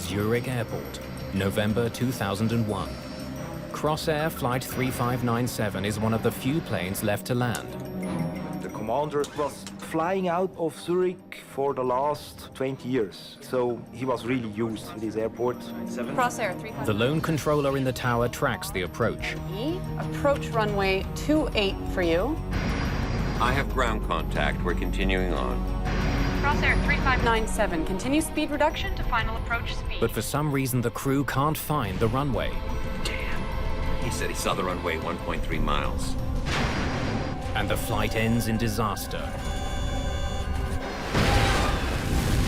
Zurich Airport, November 2001. Crossair Flight 3597 is one of the few planes left to land. The commander was flying out of Zurich for the last 20 years, so he was really used to this airport. Crossair 3597. The lone controller in the tower tracks the approach. Approach runway 28 for you. I have ground contact. We're continuing on. Crossair 3597, continue speed reduction to final approach speed. But for some reason, the crew can't find the runway. Damn. He said he saw the runway 1.3 miles. And the flight ends in disaster.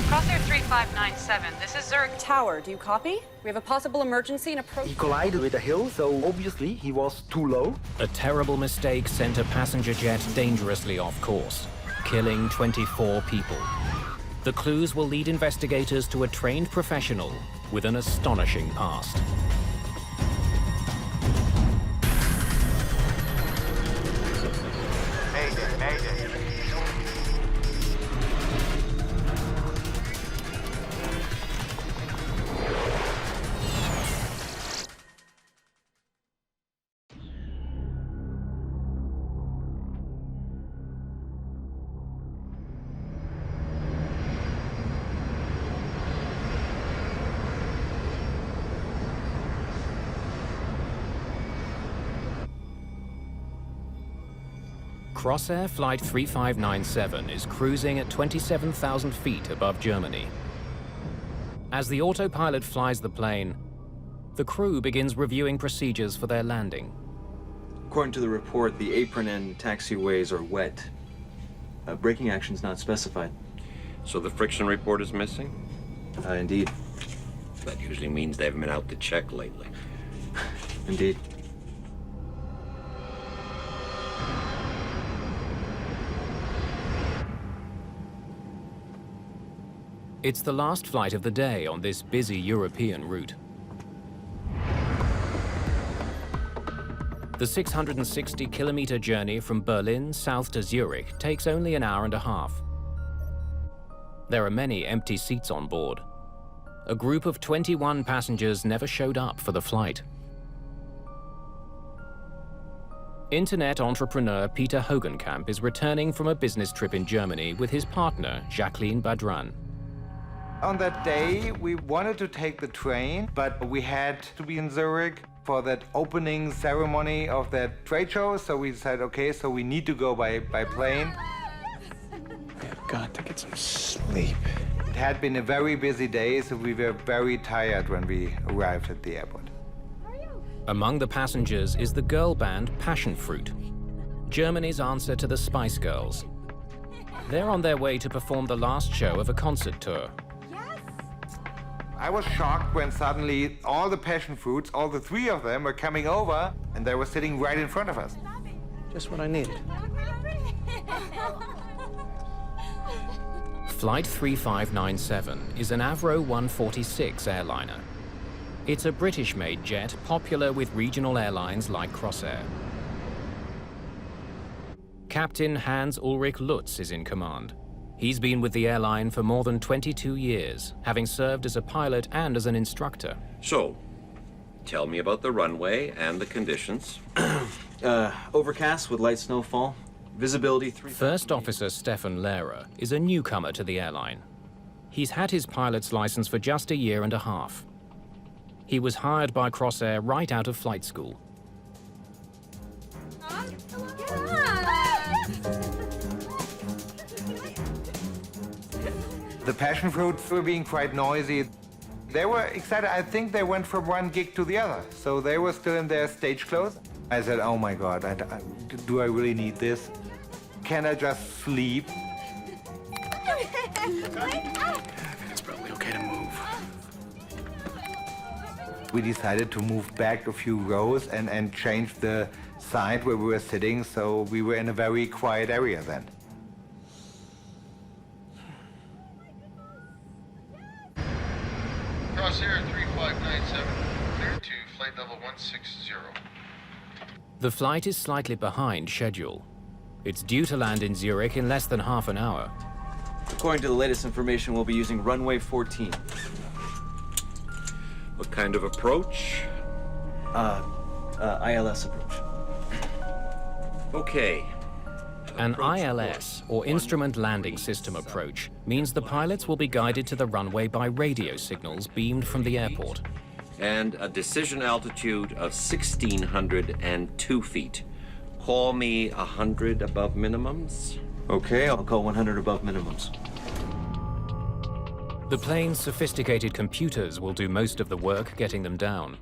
Crossair 3597, this is Zurich Tower. Do you copy? We have a possible emergency and approach. He collided with a hill, so obviously he was too low. A terrible mistake sent a passenger jet dangerously off course, killing 24 people. The clues will lead investigators to a trained professional with an astonishing past. Mayday, Mayday. Crossair Flight 3597 is cruising at 27,000 feet above Germany. As the autopilot flies the plane, the crew begins reviewing procedures for their landing. According to the report, the apron and taxiways are wet. Braking action's not specified. So the friction report is missing? Indeed. That usually means they haven't been out to check lately. Indeed. It's the last flight of the day on this busy European route. The 660-kilometer journey from Berlin south to Zurich takes only an hour and a half. There are many empty seats on board. A group of 21 passengers never showed up for the flight. Internet entrepreneur Peter Hogenkamp is returning from a business trip in Germany with his partner, Jacqueline Badran. On that day, we wanted to take the train, but we had to be in Zurich for that opening ceremony of that trade show, so we decided, okay, so we need to go by plane. I've got to get some sleep. It had been a very busy day, so we were very tired when we arrived at the airport. Among the passengers is the girl band Passion Fruit, Germany's answer to the Spice Girls. They're on their way to perform the last show of a concert tour. I was shocked when suddenly all the passion fruits, all the three of them, were coming over, and they were sitting right in front of us. Just what I needed. Flight 3597 is an Avro 146 airliner. It's a British-made jet popular with regional airlines like Crossair. Captain Hans-Ulrich Lutz is in command. He's been with the airline for more than 22 years, having served as a pilot and as an instructor. So, tell me about the runway and the conditions. Overcast with light snowfall. Visibility 3. First Officer Stefan Lehrer is a newcomer to the airline. He's had his pilot's license for just a year and a half. He was hired by Crossair right out of flight school. The passion fruits were being quite noisy. They were excited. I think they went from one gig to the other. So they were still in their stage clothes. I said, oh my God, do I really need this? Can I just sleep? It's probably okay to move. We decided to move back a few rows and change the side where we were sitting, so we were in a very quiet area then. Crossair 3597, clear to flight level 160. The flight is slightly behind schedule. It's due to land in Zurich in less than half an hour. According to the latest information, we'll be using runway 14. What kind of approach? ILS approach. Okay. An Approach ILS, course or Instrument Landing System approach, means the pilots will be guided to the runway by radio signals beamed from the airport. And a decision altitude of 1,602 feet. Call me 100 above minimums. Okay, I'll call 100 above minimums. The plane's sophisticated computers will do most of the work getting them down.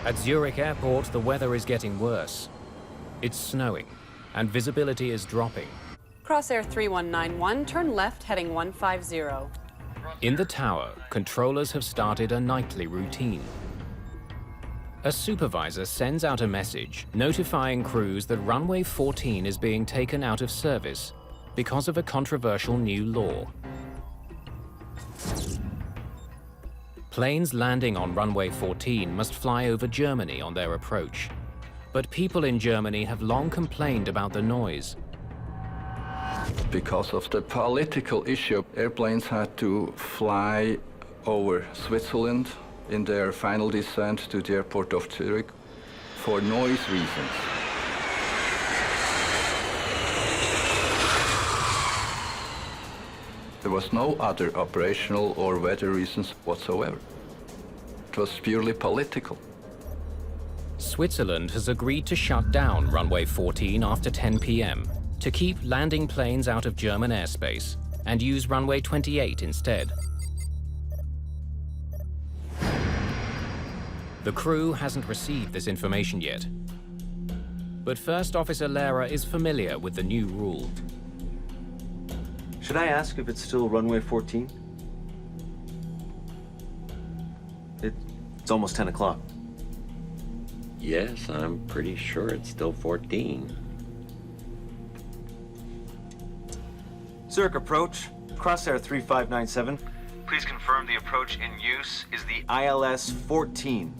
At Zurich Airport, the weather is getting worse. It's snowing, and visibility is dropping. Crossair 3191, turn left heading 150. In the tower, controllers have started a nightly routine. A supervisor sends out a message notifying crews that runway 14 is being taken out of service because of a controversial new law. Planes landing on runway 14 must fly over Germany on their approach. But people in Germany have long complained about the noise. Because of the political issue, airplanes had to fly over Switzerland in their final descent to the airport of Zurich for noise reasons. There was no other operational or weather reasons whatsoever. It was purely political. Switzerland has agreed to shut down runway 14 after 10 p.m. to keep landing planes out of German airspace and use runway 28 instead. The crew hasn't received this information yet. But First Officer Lehrer is familiar with the new rule. Should I ask if it's still runway 14? It's almost 10 o'clock. Yes, I'm pretty sure it's still 14. Zurich approach, Crossair 3597. Please confirm the approach in use is the ILS 14.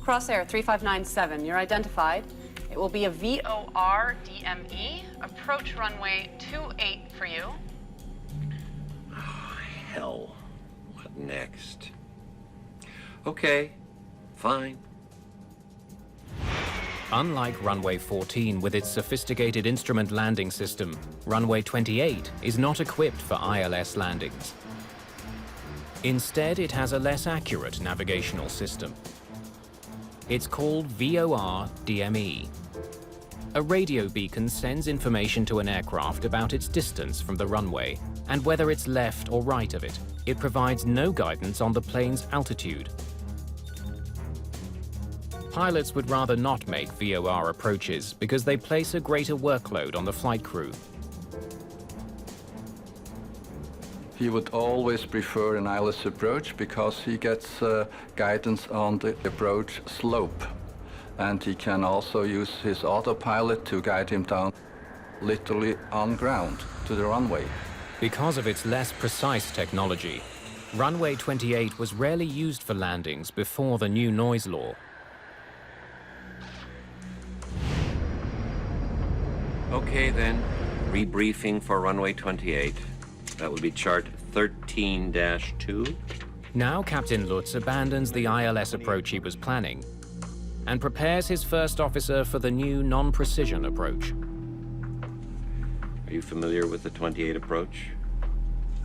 Crossair 3597, you're identified. It will be a VOR DME. Approach runway 28 for you. Oh, hell. What next? Okay, fine. Unlike runway 14 with its sophisticated instrument landing system, runway 28 is not equipped for ILS landings. Instead, it has a less accurate navigational system. It's called VOR DME. A radio beacon sends information to an aircraft about its distance from the runway and whether it's left or right of it. It provides no guidance on the plane's altitude. Pilots would rather not make VOR approaches because they place a greater workload on the flight crew. He would always prefer an ILS approach because he gets guidance on the approach slope. And he can also use his autopilot to guide him down literally on ground to the runway. Because of its less precise technology, runway 28 was rarely used for landings before the new noise law. Okay then, rebriefing for runway 28. That would be chart 13-2. Now Captain Lutz abandons the ILS approach he was planning and prepares his first officer for the new non-precision approach. Are you familiar with the 28 approach?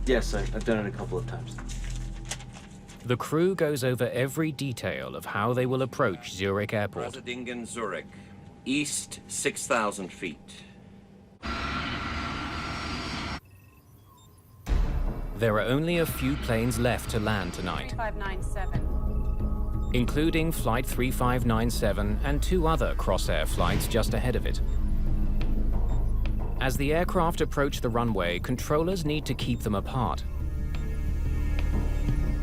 Yes, I've done it a couple of times. The crew goes over every detail of how they will approach Zurich Airport. Rosadingen, Zurich. East 6,000 feet. There are only a few planes left to land tonight, 3597. including Flight 3597 and 2 other Crossair flights just ahead of it. As the aircraft approach the runway, controllers need to keep them apart.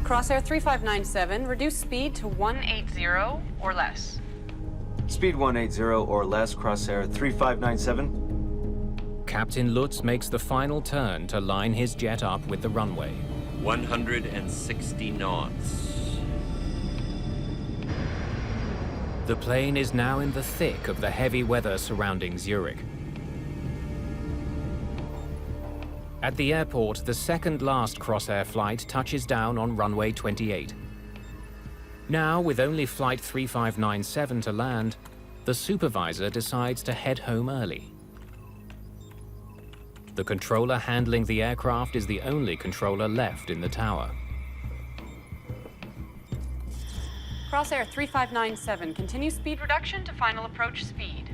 Crossair 3597, reduce speed to 180 or less. Speed 180 or less, Crossair 3597. Captain Lutz makes the final turn to line his jet up with the runway. 160 knots. The plane is now in the thick of the heavy weather surrounding Zurich. At the airport, the second last Crossair flight touches down on runway 28. Now, with only flight 3597 to land, the supervisor decides to head home early. The controller handling the aircraft is the only controller left in the tower. Crossair 3597, continue speed reduction to final approach speed.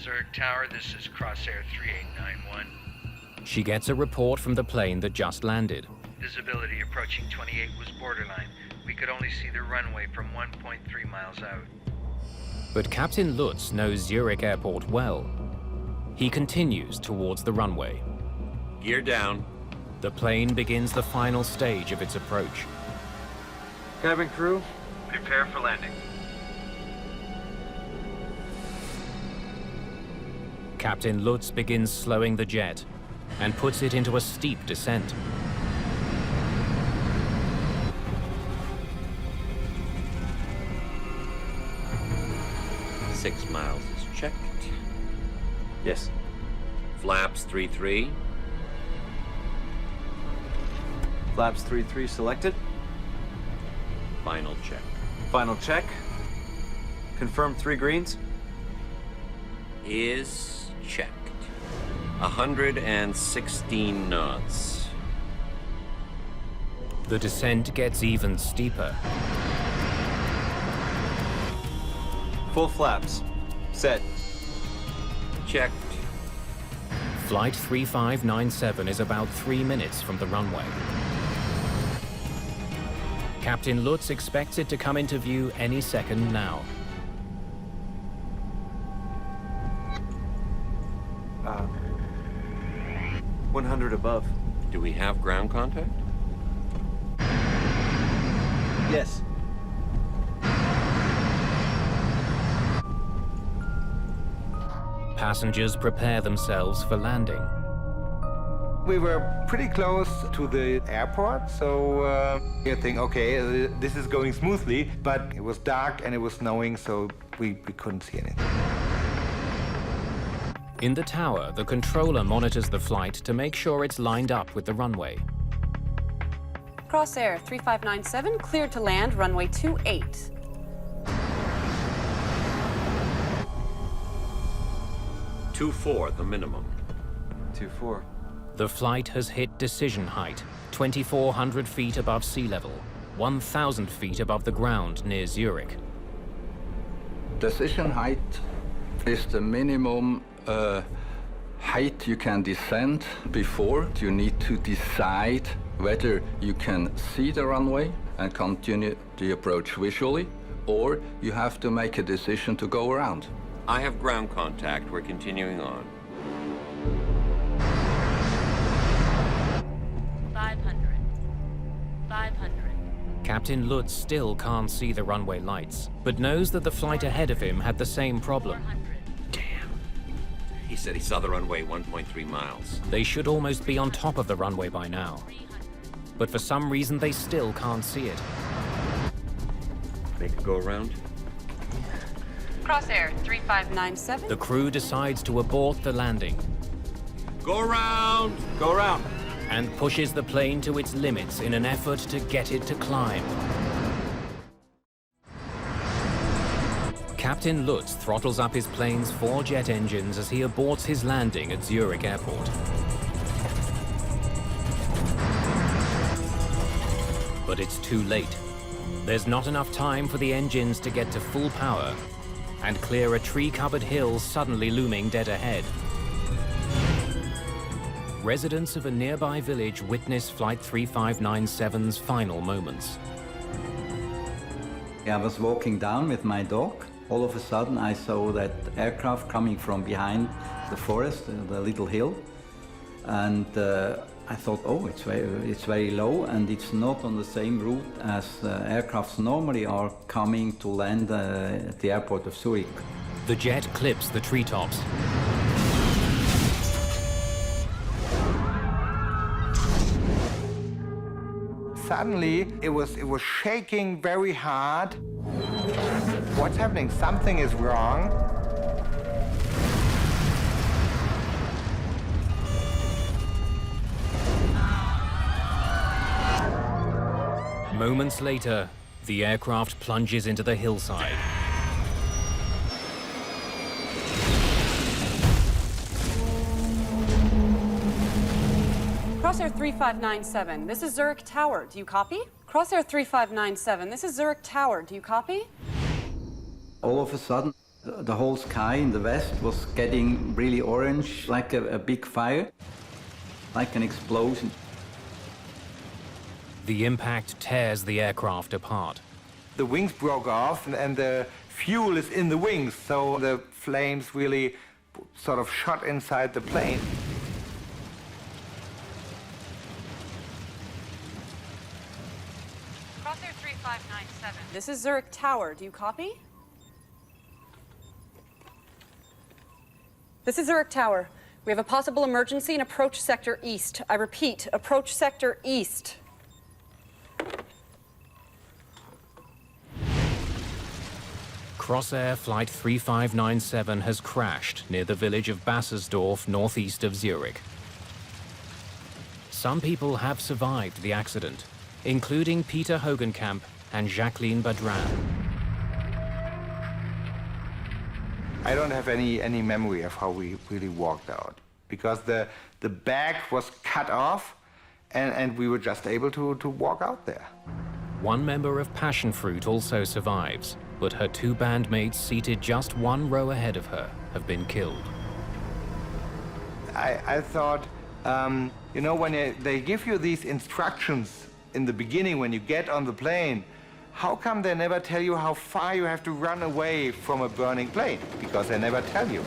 Zurich Tower, this is Crossair 3891. She gets a report from the plane that just landed. Visibility approaching 28 was borderline. We could only see the runway from 1.3 miles out. But Captain Lutz knows Zurich Airport well. He continues towards the runway. Gear down. The plane begins the final stage of its approach. Cabin crew, prepare for landing. Captain Lutz begins slowing the jet and puts it into a steep descent. Six miles is checked. Yes. Flaps 3-3. Flaps 3-3 selected. Final check. Final check. Confirm 3 greens. Is checked. 116 knots. The descent gets even steeper. Full flaps. Set. Checked. Flight 3597 is about 3 minutes from the runway. Captain Lutz expects it to come into view any second now. 100 above. Do we have ground contact? Yes. Passengers prepare themselves for landing. We were pretty close to the airport, so you think, okay, this is going smoothly, but it was dark and it was snowing, so we couldn't see anything. In the tower, the controller monitors the flight to make sure it's lined up with the runway. Crossair 3597, cleared to land, runway 28. Two 4, the minimum. 2-4. The flight has hit decision height, 2,400 feet above sea level, 1,000 feet above the ground near Zurich. Decision height is the minimum height you can descend before you need to decide whether you can see the runway and continue the approach visually, or you have to make a decision to go around. I have ground contact. We're continuing on. 500. 500. Captain Lutz still can't see the runway lights, but knows that the flight ahead of him had the same problem. 400. He said he saw the runway 1.3 miles. They should almost be on top of the runway by now. But for some reason, they still can't see it. Make a go around. Crossair 3597. The crew decides to abort the landing Go around! Go around. and pushes the plane to its limits in an effort to get it to climb. Captain Lutz throttles up his plane's 4 jet engines as he aborts his landing at Zurich Airport. But it's too late. There's not enough time for the engines to get to full power and clear a tree-covered hill suddenly looming dead ahead. Residents of a nearby village witness Flight 3597's final moments. I was walking down with my dog. All of a sudden I saw that aircraft coming from behind the forest, the little hill. And I thought, oh, it's very low and it's not on the same route as aircrafts normally are coming to land at the airport of Zurich. The jet clips the treetops. Suddenly, it was shaking very hard. What's happening? Something is wrong. Moments later, the aircraft plunges into the hillside. Crossair 3597, this is Zurich Tower. Do you copy? Crossair 3597, this is Zurich Tower. Do you copy? All of a sudden, the whole sky in the west was getting really orange, like a big fire, like an explosion. The impact tears the aircraft apart. The wings broke off and the fuel is in the wings, so the flames really sort of shot inside the plane. Crossair 3597, this is Zurich Tower. Do you copy? This is Zurich Tower. We have a possible emergency in approach sector east. I repeat, approach sector east. Crossair Flight 3597 has crashed near the village of Bassersdorf, northeast of Zurich. Some people have survived the accident, including Peter Hogenkamp and Jacqueline Badran. I don't have any memory of how we really walked out, because the back was cut off and we were just able to walk out there. One member of Passion Fruit also survives, but her two bandmates seated just one row ahead of her have been killed. I thought, you know, when they give you these instructions in the beginning when you get on the plane, how come they never tell you how far you have to run away from a burning plane? Because they never tell you.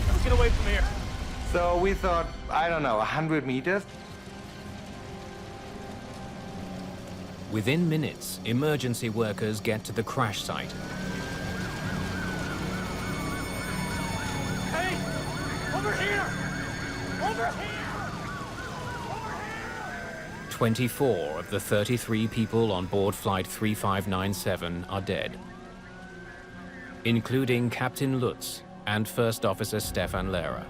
Let's get away from here. So we thought, I don't know, 100 meters. Within minutes, emergency workers get to the crash site. Hey! Over here! Over here! 24 of the 33 people on board Flight 3597 are dead, including Captain Lutz and First Officer Stefan Lehrer.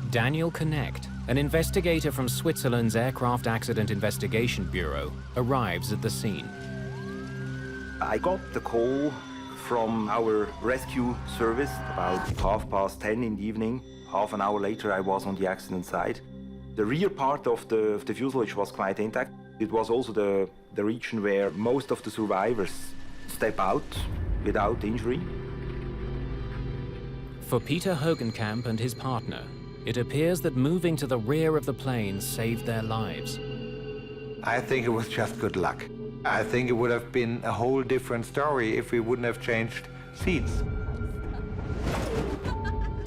Daniel Knecht, an investigator from Switzerland's Aircraft Accident Investigation Bureau, arrives at the scene. I got the call from our rescue service about 10:30 in the evening. Half an hour later, I was on the accident site. The rear part of the fuselage was quite intact. It was also the region where most of the survivors step out without injury. For Peter Hogenkamp and his partner, it appears that moving to the rear of the plane saved their lives. I think it was just good luck. I think it would have been a whole different story if we wouldn't have changed seats.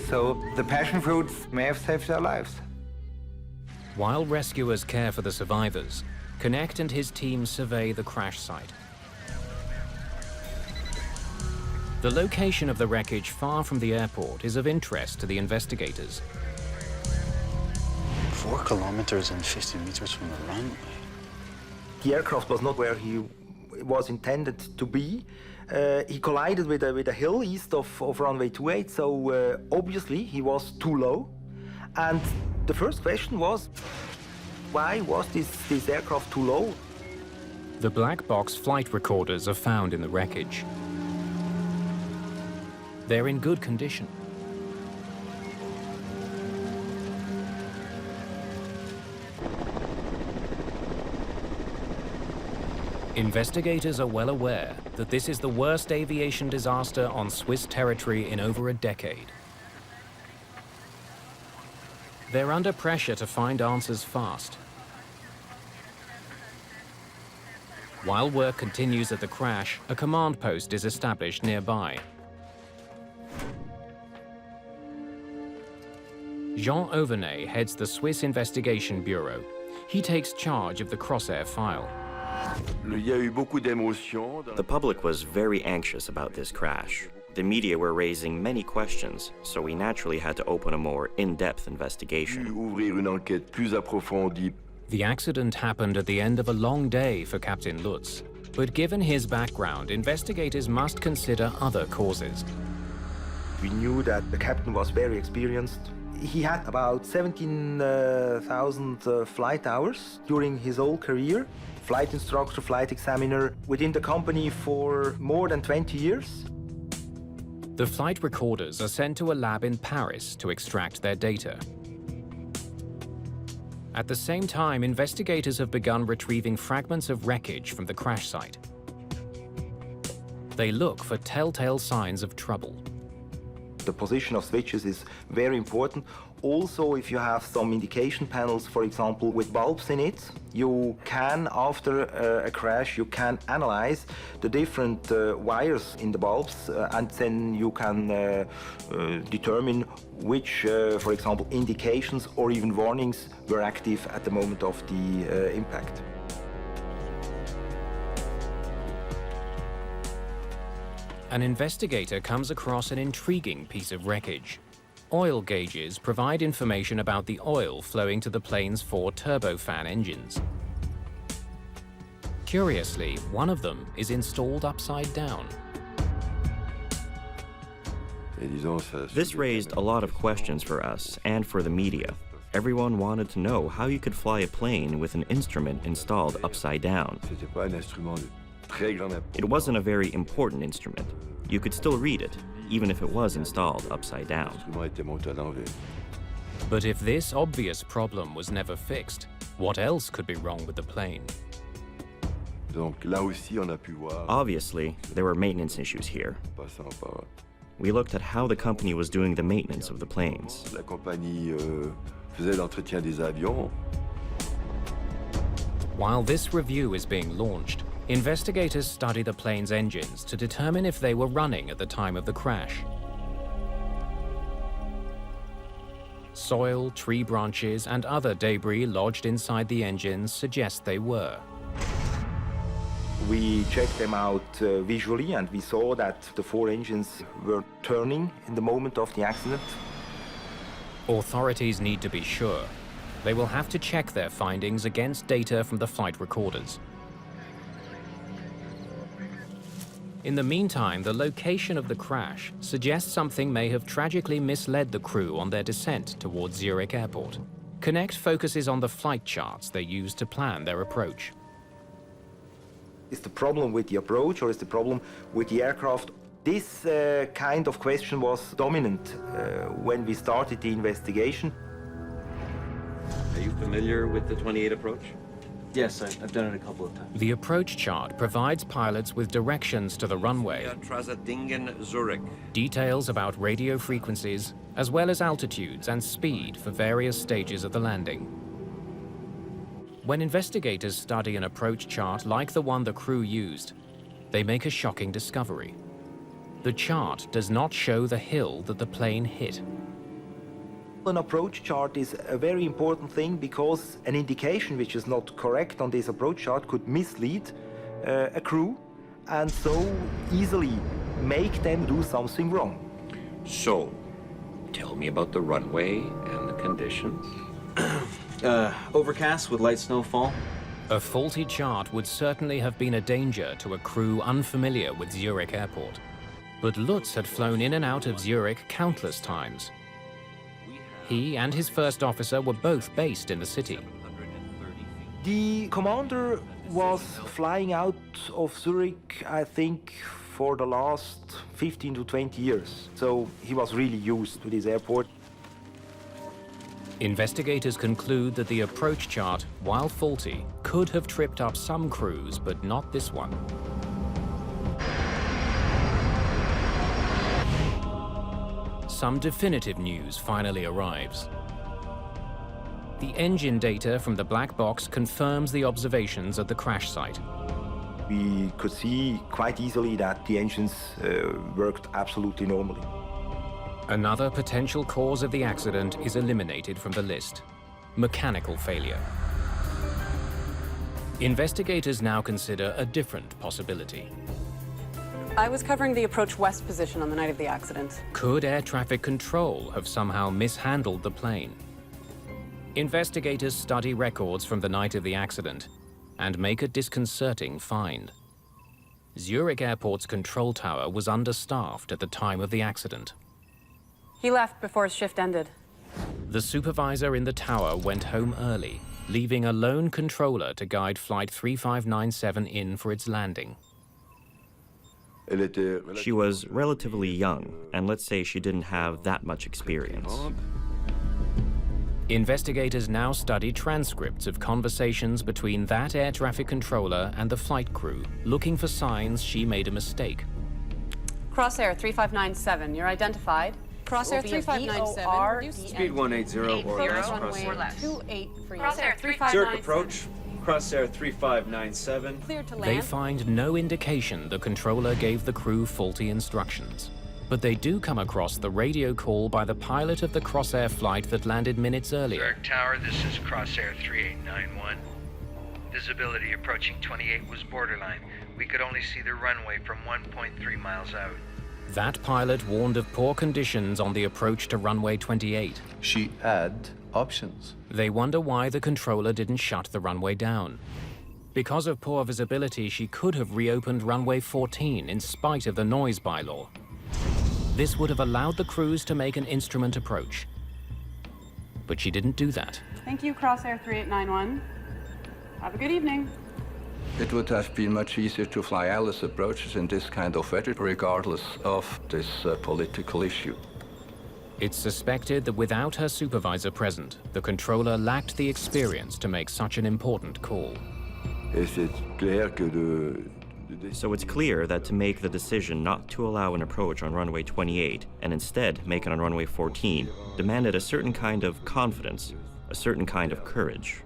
So the passion fruits may have saved their lives. While rescuers care for the survivors, Knecht and his team survey the crash site. The location of the wreckage far from the airport is of interest to the investigators. 4 kilometers and 50 meters from the runway. The aircraft was not where he was intended to be. He collided with a hill east of runway 28, so obviously he was too low. And the first question was, why was this aircraft too low? The black box flight recorders are found in the wreckage. They're in good condition. Investigators are well aware that this is the worst aviation disaster on Swiss territory in over a decade. They're under pressure to find answers fast. While work continues at the crash, a command post is established nearby. Jean Auvernet heads the Swiss Investigation Bureau. He takes charge of the Crossair file. The public was very anxious about this crash. The media were raising many questions, so we naturally had to open a more in-depth investigation. The accident happened at the end of a long day for Captain Lutz, but given his background, investigators must consider other causes. We knew that the captain was very experienced. He had about 17,000 flight hours during his whole career. Flight instructor, flight examiner, within the company for more than 20 years. The flight recorders are sent to a lab in Paris to extract their data. At the same time, investigators have begun retrieving fragments of wreckage from the crash site. They look for telltale signs of trouble. The position of switches is very important. Also, if you have some indication panels, for example, with bulbs in it, you can, after a crash, you can analyze the different wires in the bulbs, and then you can determine which, for example, indications or even warnings were active at the moment of the impact. An investigator comes across an intriguing piece of wreckage. Oil gauges provide information about the oil flowing to the plane's 4 turbofan engines. Curiously, one of them is installed upside down. This raised a lot of questions for us and for the media. Everyone wanted to know how you could fly a plane with an instrument installed upside down. It wasn't a very important instrument. You could still read it, even if it was installed upside down. But if this obvious problem was never fixed, what else could be wrong with the plane? Obviously, there were maintenance issues here. We looked at how the company was doing the maintenance of the planes. While this review is being launched, investigators study the plane's engines to determine if they were running at the time of the crash. Soil, tree branches, and other debris lodged inside the engines suggest they were. We checked them out visually, and we saw that the 4 engines were turning in the moment of the accident. Authorities need to be sure. They will have to check their findings against data from the flight recorders. In the meantime, the location of the crash suggests something may have tragically misled the crew on their descent towards Zurich Airport. Connect focuses on the flight charts they used to plan their approach. Is the problem with the approach, or is the problem with the aircraft? This kind of question was dominant when we started the investigation. Are you familiar with the 28 approach? Yes, I've done it a couple of times. The approach chart provides pilots with directions to the runway, Zurich. details about radio frequencies, as well as altitudes and speed for various stages of the landing. When investigators study an approach chart like the one the crew used, they make a shocking discovery. The chart does not show the hill that the plane hit. An approach chart is a very important thing, because an indication which is not correct on this approach chart could mislead a crew and so easily make them do something wrong. So, tell me about the runway and the conditions. Overcast with light snowfall. A faulty chart would certainly have been a danger to a crew unfamiliar with Zurich Airport. But Lutz had flown in and out of Zurich countless times. He and his first officer were both based in the city. The commander was flying out of Zurich, I think, for the last 15 to 20 years. So he was really used to this airport. Investigators conclude that the approach chart, while faulty, could have tripped up some crews, but not this one. Some definitive news finally arrives. The engine data from the black box confirms the observations at the crash site. We could see quite easily that the engines worked absolutely normally. Another potential cause of the accident is eliminated from the list: mechanical failure. Investigators now consider a different possibility. I was covering the approach west position on the night of the accident. Could air traffic control have somehow mishandled the plane? Investigators study records from the night of the accident and make a disconcerting find. Zurich Airport's control tower was understaffed at the time of the accident. He left before his shift ended. The supervisor in the tower went home early, leaving a lone controller to guide Flight 3597 in for its landing. She was relatively young, and let's say she didn't have that much experience. Investigators now study transcripts of conversations between that air traffic controller and the flight crew, looking for signs she made a mistake. Crossair 3597, you're identified. Crossair 3597. Speed 180 or less. Crossair 28 for you. Crossair 3597. Zurich approach. Crossair 3597. Clear to land. They find no indication the controller gave the crew faulty instructions. But they do come across the radio call by the pilot of the Crossair flight that landed minutes earlier. Zurich Tower, this is Crossair 3891. Visibility approaching 28 was borderline. We could only see the runway from 1.3 miles out. That pilot warned of poor conditions on the approach to runway 28. She had options. They wonder why the controller didn't shut the runway down. Because of poor visibility, she could have reopened runway 14 in spite of the noise bylaw. This would have allowed the crews to make an instrument approach. But she didn't do that. Thank you, Crossair 3891. Have a good evening. It would have been much easier to fly ILS approaches in this kind of weather, regardless of this political issue. It's suspected that without her supervisor present, the controller lacked the experience to make such an important call. So it's clear that to make the decision not to allow an approach on runway 28 and instead make it on runway 14 demanded a certain kind of confidence, a certain kind of courage.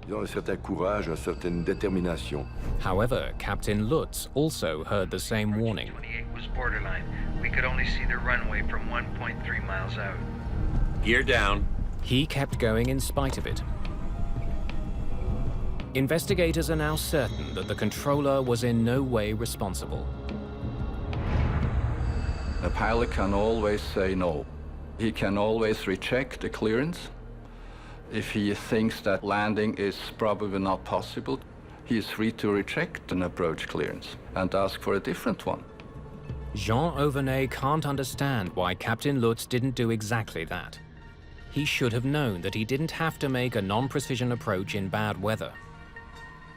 However, Captain Lutz also heard the same warning. 28 was borderline. We could only see the runway from 1.3 miles out. Gear down. He kept going in spite of it. Investigators are now certain that the controller was in no way responsible. A pilot can always say no. He can always reject the clearance. If he thinks that landing is probably not possible, he is free to reject an approach clearance and ask for a different one. Jean Auvernet can't understand why Captain Lutz didn't do exactly that. He should have known that he didn't have to make a non-precision approach in bad weather.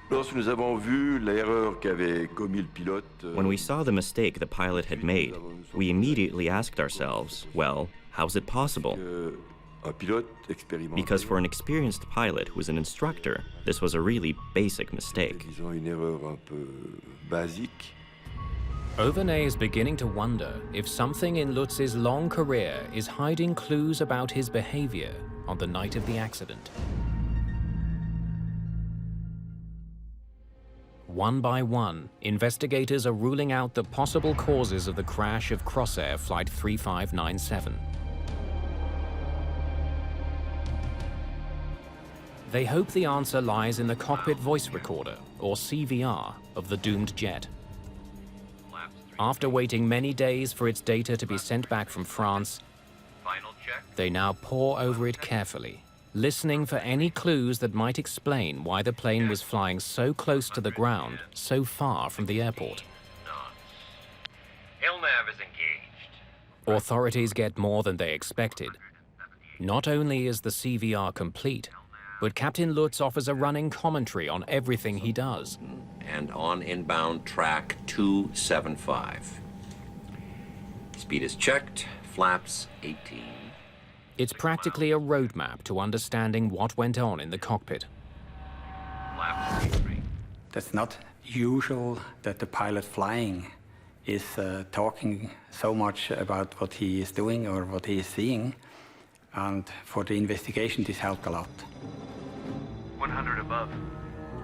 When we saw the mistake the pilot had made, we immediately asked ourselves, well, how's it possible? Because for an experienced pilot who was an instructor, this was a really basic mistake. Auvernet is beginning to wonder if something in Lutz's long career is hiding clues about his behavior on the night of the accident. One by one, investigators are ruling out the possible causes of the crash of Crossair Flight 3597. They hope the answer lies in the cockpit voice recorder, or CVR, of the doomed jet. After waiting many days for its data to be sent back from France, they now pore over it carefully, listening for any clues that might explain why the plane was flying so close to the ground, so far from the airport. ILNAV is engaged. Authorities get more than they expected. Not only is the CVR complete, but Captain Lutz offers a running commentary on everything he does. And on inbound track 275. Speed is checked, flaps 18. It's practically a roadmap to understanding what went on in the cockpit. Flaps 33. That's not usual that the pilot flying is talking so much about what he is doing or what he is seeing. And for the investigation, this helped a lot. 100 above.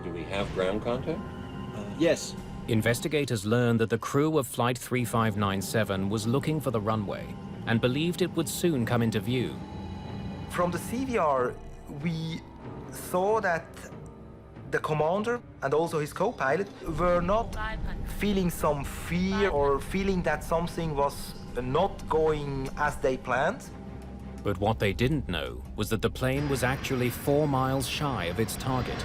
Do we have ground contact? Yes. Investigators learned that the crew of Flight 3597 was looking for the runway and believed it would soon come into view. From the CVR, we saw that the commander and also his co-pilot were not feeling some fear or feeling that something was not going as they planned. But what they didn't know was that the plane was actually 4 miles shy of its target.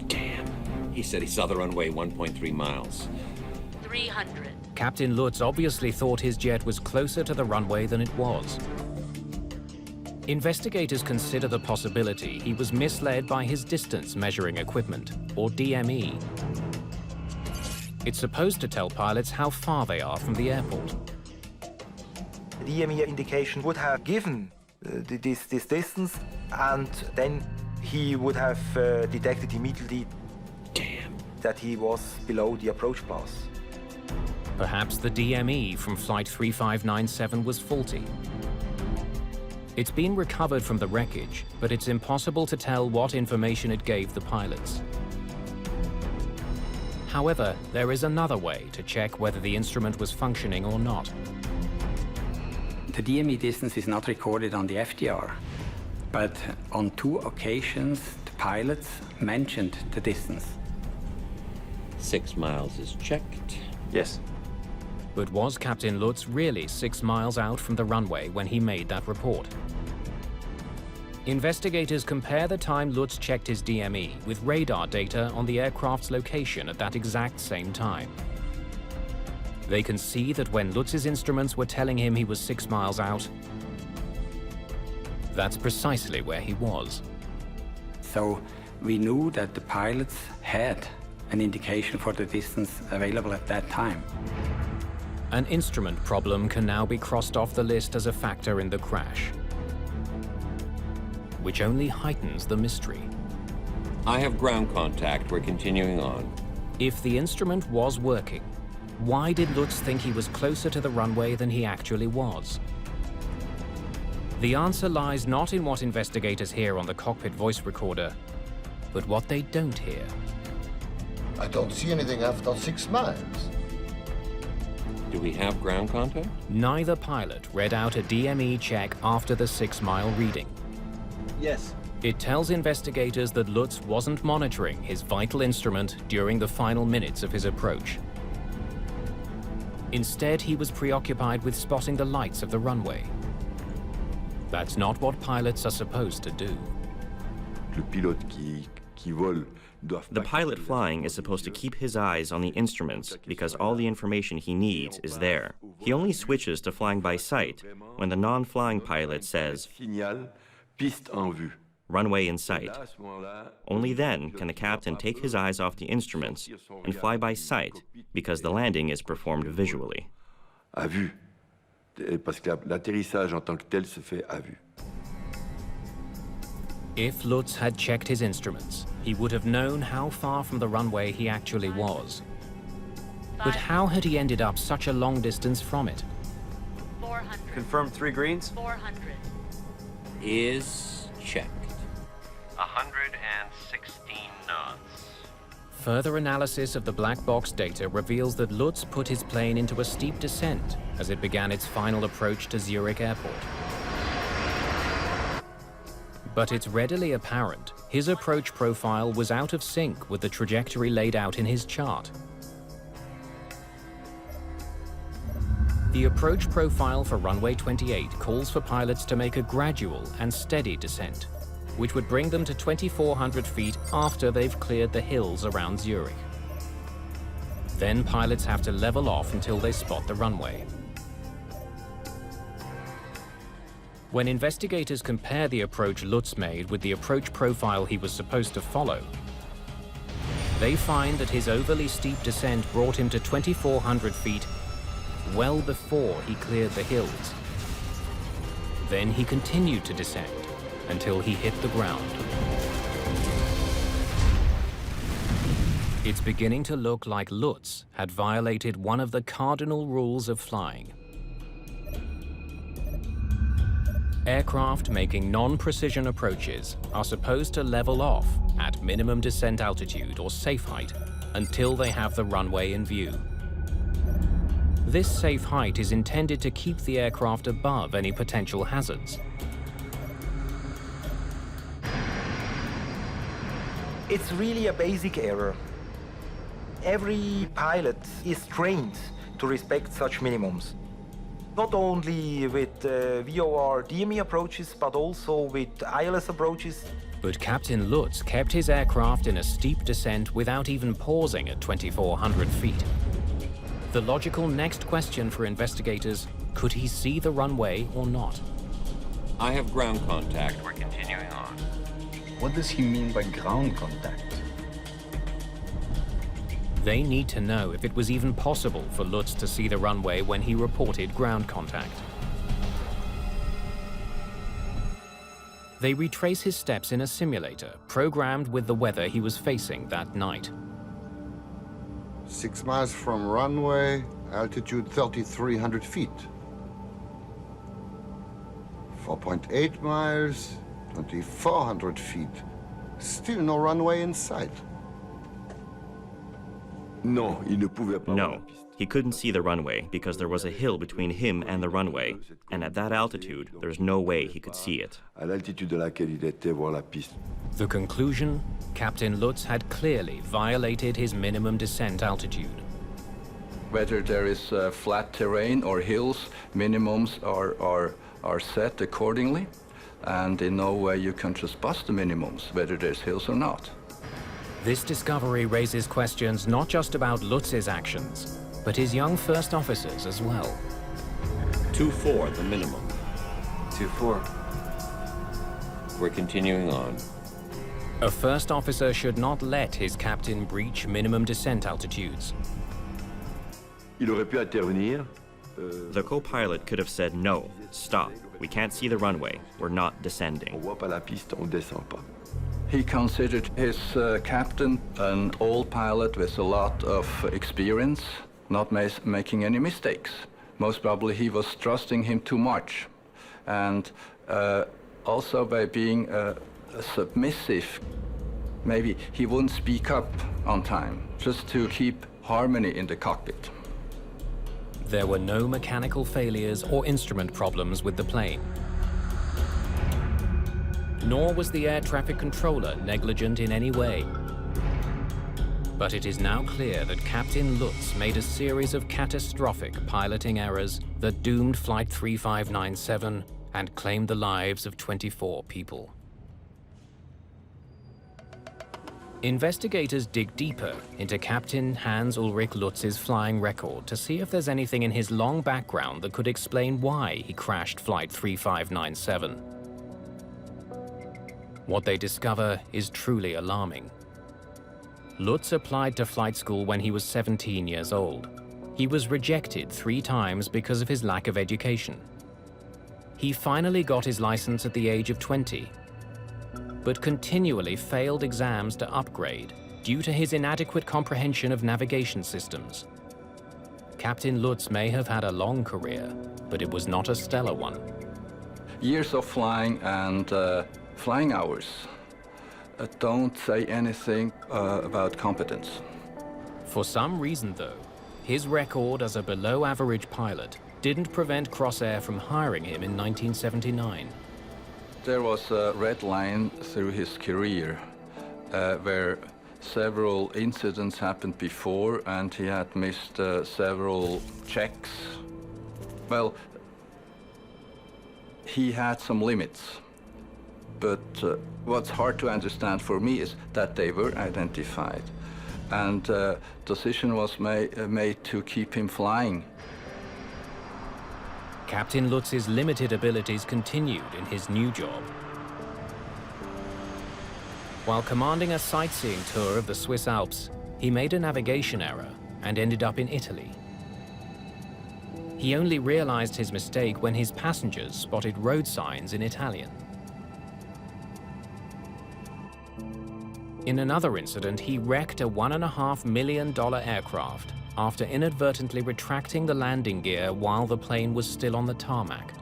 Damn. He said he saw the runway 1.3 miles. 300. Captain Lutz obviously thought his jet was closer to the runway than it was. Investigators consider the possibility he was misled by his distance measuring equipment, or DME. It's supposed to tell pilots how far they are from the airport. The DME indication would have given this distance, and then he would have detected immediately that he was below the approach pass. Perhaps the DME from Flight 3597 was faulty. It's been recovered from the wreckage, but it's impossible to tell what information it gave the pilots. However, there is another way to check whether the instrument was functioning or not. The DME distance is not recorded on the FDR, but on 2 occasions the pilots mentioned the distance. 6 miles is checked. Yes. But was Captain Lutz really 6 miles out from the runway when he made that report? Investigators compare the time Lutz checked his DME with radar data on the aircraft's location at that exact same time. They can see that when Lutz's instruments were telling him he was 6 miles out, that's precisely where he was. So we knew that the pilots had an indication for the distance available at that time. An instrument problem can now be crossed off the list as a factor in the crash, which only heightens the mystery. I have ground contact. We're continuing on. If the instrument was working, why did Lutz think he was closer to the runway than he actually was? The answer lies not in what investigators hear on the cockpit voice recorder, but what they don't hear. I don't see anything after 6 miles. Do we have ground contact? Neither pilot read out a DME check after the 6-mile reading. Yes. It tells investigators that Lutz wasn't monitoring his vital instrument during the final minutes of his approach. Instead, he was preoccupied with spotting the lights of the runway. That's not what pilots are supposed to do. The pilot flying is supposed to keep his eyes on the instruments because all the information he needs is there. He only switches to flying by sight when the non-flying pilot says, "Runway in sight." Only then can the captain take his eyes off the instruments and fly by sight because the landing is performed visually. If Lutz had checked his instruments, he would have known how far from the runway he actually was. But how had he ended up such a long distance from it? 400. Confirmed 3 greens. 400. Is checked. 116 knots. Further analysis of the black box data reveals that Lutz put his plane into a steep descent as it began its final approach to Zurich Airport. But it's readily apparent his approach profile was out of sync with the trajectory laid out in his chart. The approach profile for runway 28 calls for pilots to make a gradual and steady descent, which would bring them to 2,400 feet after they've cleared the hills around Zurich. Then pilots have to level off until they spot the runway. When investigators compare the approach Lutz made with the approach profile he was supposed to follow, they find that his overly steep descent brought him to 2,400 feet well before he cleared the hills. Then he continued to descend until he hit the ground. It's beginning to look like Lutz had violated one of the cardinal rules of flying. Aircraft making non-precision approaches are supposed to level off at minimum descent altitude or safe height until they have the runway in view. This safe height is intended to keep the aircraft above any potential hazards. It's really a basic error. Every pilot is trained to respect such minimums. Not only with VOR DME approaches, but also with ILS approaches. But Captain Lutz kept his aircraft in a steep descent without even pausing at 2,400 feet. The logical next question for investigators, could he see the runway or not? I have ground contact. We're continuing on. What does he mean by ground contact? They need to know if it was even possible for Lutz to see the runway when he reported ground contact. They retrace his steps in a simulator, programmed with the weather he was facing that night. 6 miles from runway, altitude 3,300 feet. 4.8 miles, 2,400 feet. Still no runway in sight. No, he couldn't see the runway because there was a hill between him and the runway, and at that altitude, there's no way he could see it. The conclusion? Captain Lutz had clearly violated his minimum descent altitude. Whether there is flat terrain or hills, minimums are set accordingly, and in no way you can just bust the minimums, whether there's hills or not. This discovery raises questions not just about Lutz's actions, but his young first officers as well. 2-4, the minimum. 2-4. We're continuing on. A first officer should not let his captain breach minimum descent altitudes. The co-pilot could have said, no, stop, we can't see the runway, we're not descending. He considered his captain an old pilot with a lot of experience, not making any mistakes. Most probably he was trusting him too much. And also by being submissive, maybe he wouldn't speak up on time, just to keep harmony in the cockpit. There were no mechanical failures or instrument problems with the plane. Nor was the air traffic controller negligent in any way. But it is now clear that Captain Lutz made a series of catastrophic piloting errors that doomed Flight 3597 and claimed the lives of 24 people. Investigators dig deeper into Captain Hans-Ulrich Lutz's flying record to see if there's anything in his long background that could explain why he crashed Flight 3597. What they discover is truly alarming. Lutz applied to flight school when he was 17 years old. He was rejected 3 times because of his lack of education. He finally got his license at the age of 20, but continually failed exams to upgrade due to his inadequate comprehension of navigation systems. Captain Lutz may have had a long career, but it was not a stellar one. Years of flying and flying hours don't say anything about competence. For some reason, though, his record as a below-average pilot didn't prevent Crossair from hiring him in 1979. There was a red line through his career where several incidents happened before and he had missed several checks. Well, he had some limits. But what's hard to understand for me is that they were identified. And decision was made to keep him flying. Captain Lutz's limited abilities continued in his new job. While commanding a sightseeing tour of the Swiss Alps, he made a navigation error and ended up in Italy. He only realized his mistake when his passengers spotted road signs in Italian. In another incident, he wrecked a $1.5 million aircraft after inadvertently retracting the landing gear while the plane was still on the tarmac.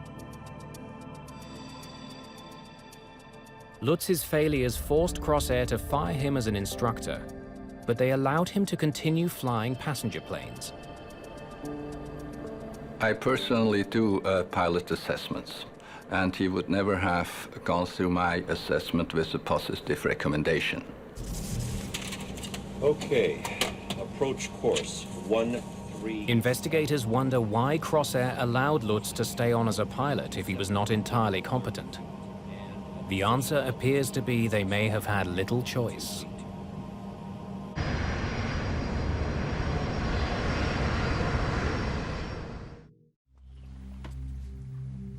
Lutz's failures forced Crossair to fire him as an instructor, but they allowed him to continue flying passenger planes. I personally do pilot assessments, and he would never have gone through my assessment with a positive recommendation. Okay, approach course 13. Investigators wonder why Crossair allowed Lutz to stay on as a pilot if he was not entirely competent. The answer appears to be they may have had little choice.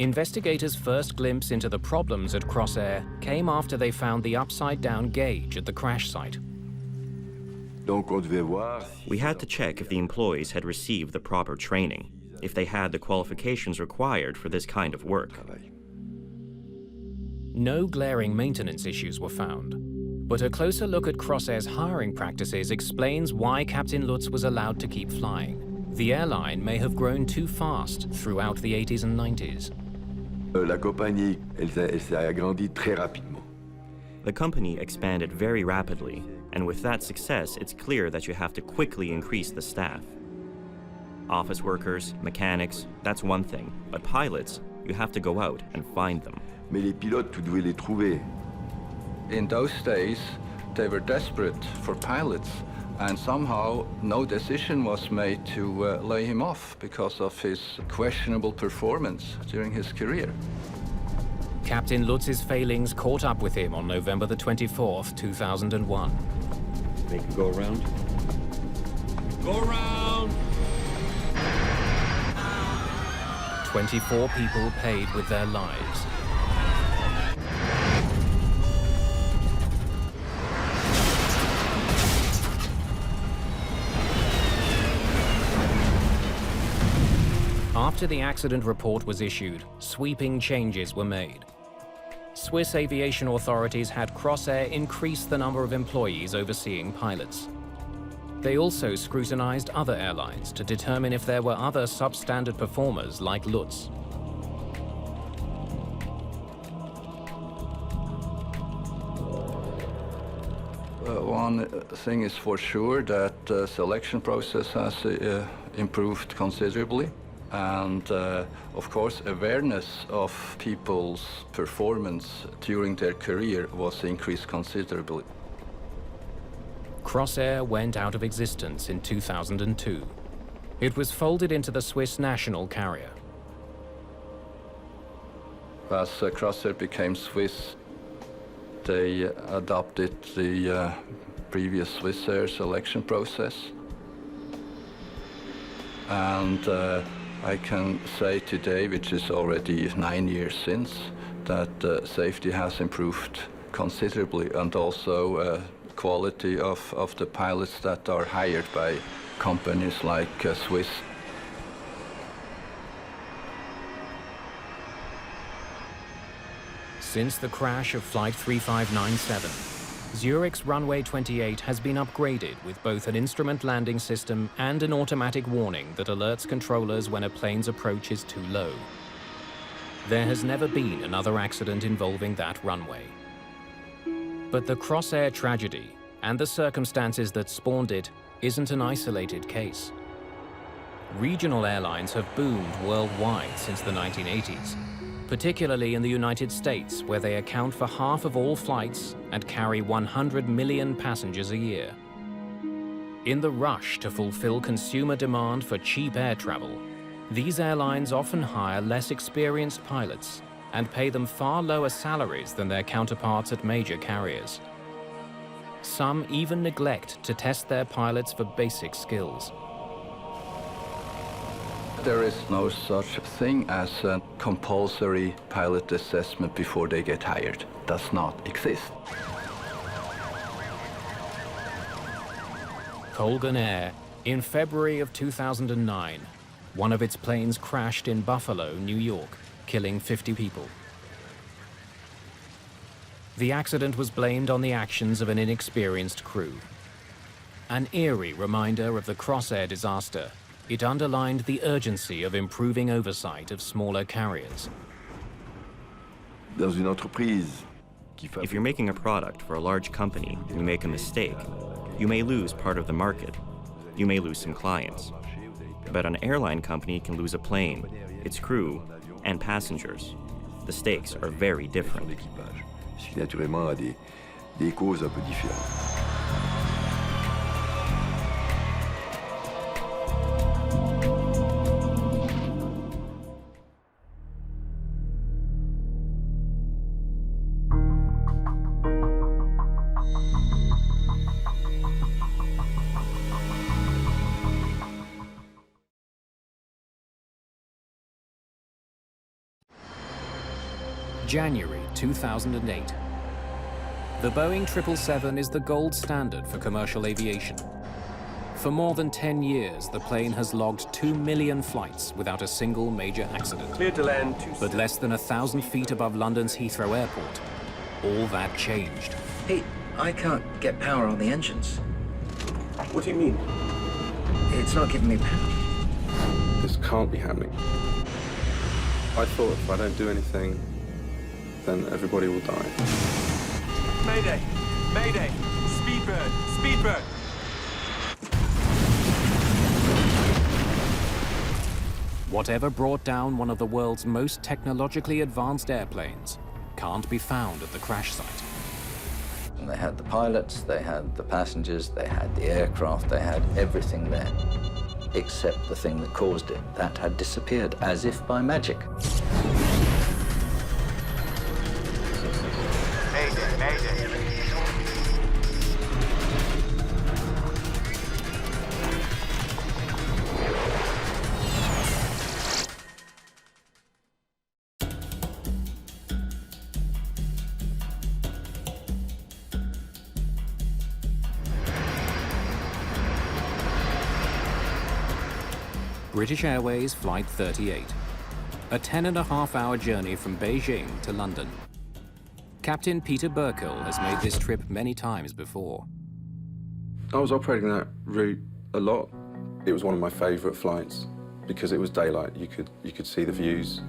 Investigators' first glimpse into the problems at Crossair came after they found the upside-down gauge at the crash site. We had to check if the employees had received the proper training, if they had the qualifications required for this kind of work. No glaring maintenance issues were found, but a closer look at Crossair's hiring practices explains why Captain Lutz was allowed to keep flying. The airline may have grown too fast throughout the 80s and 90s. The company expanded very rapidly, and with that success, it's clear that you have to quickly increase the staff. Office workers, mechanics, that's one thing, but pilots, you have to go out and find them. In those days, they were desperate for pilots, and somehow no decision was made to lay him off because of his questionable performance during his career. Captain Lutz's failings caught up with him on November the 24th, 2001. Make it go around. Go around! 24 people paid with their lives. After the accident report was issued, sweeping changes were made. Swiss aviation authorities had Crossair increase the number of employees overseeing pilots. They also scrutinized other airlines to determine if there were other substandard performers like Lutz. One thing is for sure that the selection process has improved considerably. And of course, awareness of people's performance during their career was increased considerably. Crossair went out of existence in 2002. It was folded into the Swiss national carrier. As Crossair became Swiss, they adopted the previous Swissair selection process. And I can say today, which is already 9 years since, that safety has improved considerably, and also quality of the pilots that are hired by companies like Swiss. Since the crash of Flight 3597, Zurich's runway 28 has been upgraded with both an instrument landing system and an automatic warning that alerts controllers when a plane's approach is too low. There has never been another accident involving that runway. But the Crossair tragedy and the circumstances that spawned it isn't an isolated case. Regional airlines have boomed worldwide since the 1980s. Particularly in the United States, where they account for half of all flights and carry 100 million passengers a year. In the rush to fulfill consumer demand for cheap air travel, these airlines often hire less experienced pilots and pay them far lower salaries than their counterparts at major carriers. Some even neglect to test their pilots for basic skills. There is no such thing as a compulsory pilot assessment before they get hired. Does not exist. Colgan Air, in February of 2009, one of its planes crashed in Buffalo, New York, killing 50 people. The accident was blamed on the actions of an inexperienced crew. An eerie reminder of the Crossair disaster, it underlined the urgency of improving oversight of smaller carriers. If you're making a product for a large company and you make a mistake, you may lose part of the market. You may lose some clients. But an airline company can lose a plane, its crew, and passengers. The stakes are very different. January 2008. The Boeing 777 is the gold standard for commercial aviation. For more than 10 years, the plane has logged 2 million flights without a single major accident. Clear to land. But less than 1,000 feet above London's Heathrow Airport, all that changed. Pete, I can't get power on the engines. What do you mean? It's not giving me power. This can't be happening. I thought if I don't do anything, then everybody will die. Mayday! Mayday! Speedbird! Speedbird! Whatever brought down one of the world's most technologically advanced airplanes can't be found at the crash site. They had the pilots, they had the passengers, they had the aircraft, they had everything there, except the thing that caused it. That had disappeared as if by magic. Mayday! Mayday! British Airways Flight 38, a 10.5-hour journey from Beijing to London. Captain Peter Burkill has made this trip many times before. I was operating that route a lot. It was one of my favourite flights because it was daylight. You could see the views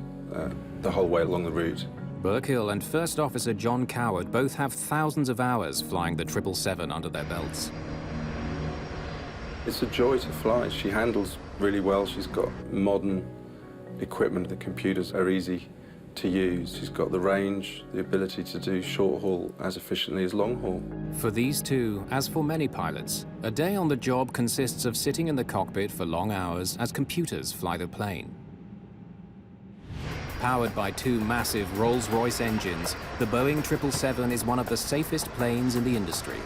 the whole way along the route. Burkill and First Officer John Coward both have thousands of hours flying the 777 under their belts. It's a joy to fly. She handles really well. She's got modern equipment. The computers are easy to use. She's got the range, the ability to do short haul as efficiently as long haul. For these two, as for many pilots, a day on the job consists of sitting in the cockpit for long hours as computers fly the plane. Powered by two massive Rolls-Royce engines, the Boeing 777 is one of the safest planes in the industry.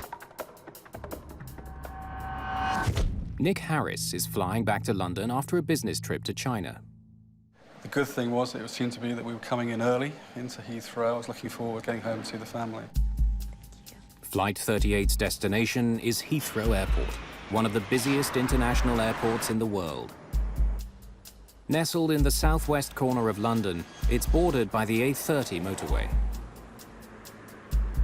Nick Harris is flying back to London after a business trip to China. The good thing was it seemed to be that we were coming in early into Heathrow. I was looking forward to getting home to see the family. Flight 38's destination is Heathrow Airport, one of the busiest international airports in the world. Nestled in the southwest corner of London, it's bordered by the A30 motorway.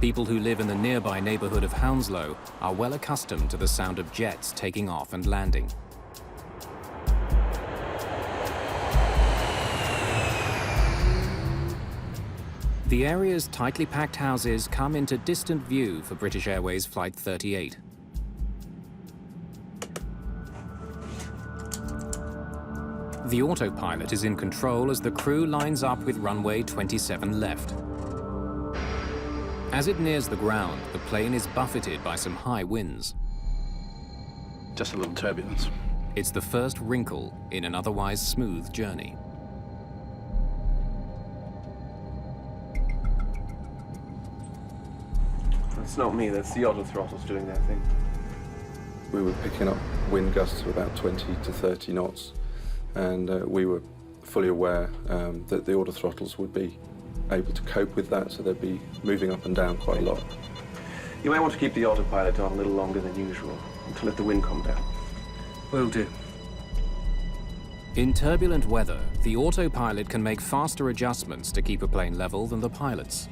People who live in the nearby neighborhood of Hounslow are well accustomed to the sound of jets taking off and landing. The area's tightly packed houses come into distant view for British Airways Flight 38. The autopilot is in control as the crew lines up with runway 27 left. As it nears the ground, the plane is buffeted by some high winds. Just a little turbulence. It's the first wrinkle in an otherwise smooth journey. That's not me, that's the auto throttles doing their thing. We were picking up wind gusts of about 20 to 30 knots, and we were fully aware that the auto throttles would be able to cope with that, so they'd be moving up and down quite a lot. You might want to keep the autopilot on a little longer than usual, to let the wind calm down. Will do. In turbulent weather, the autopilot can make faster adjustments to keep a plane level than the pilots.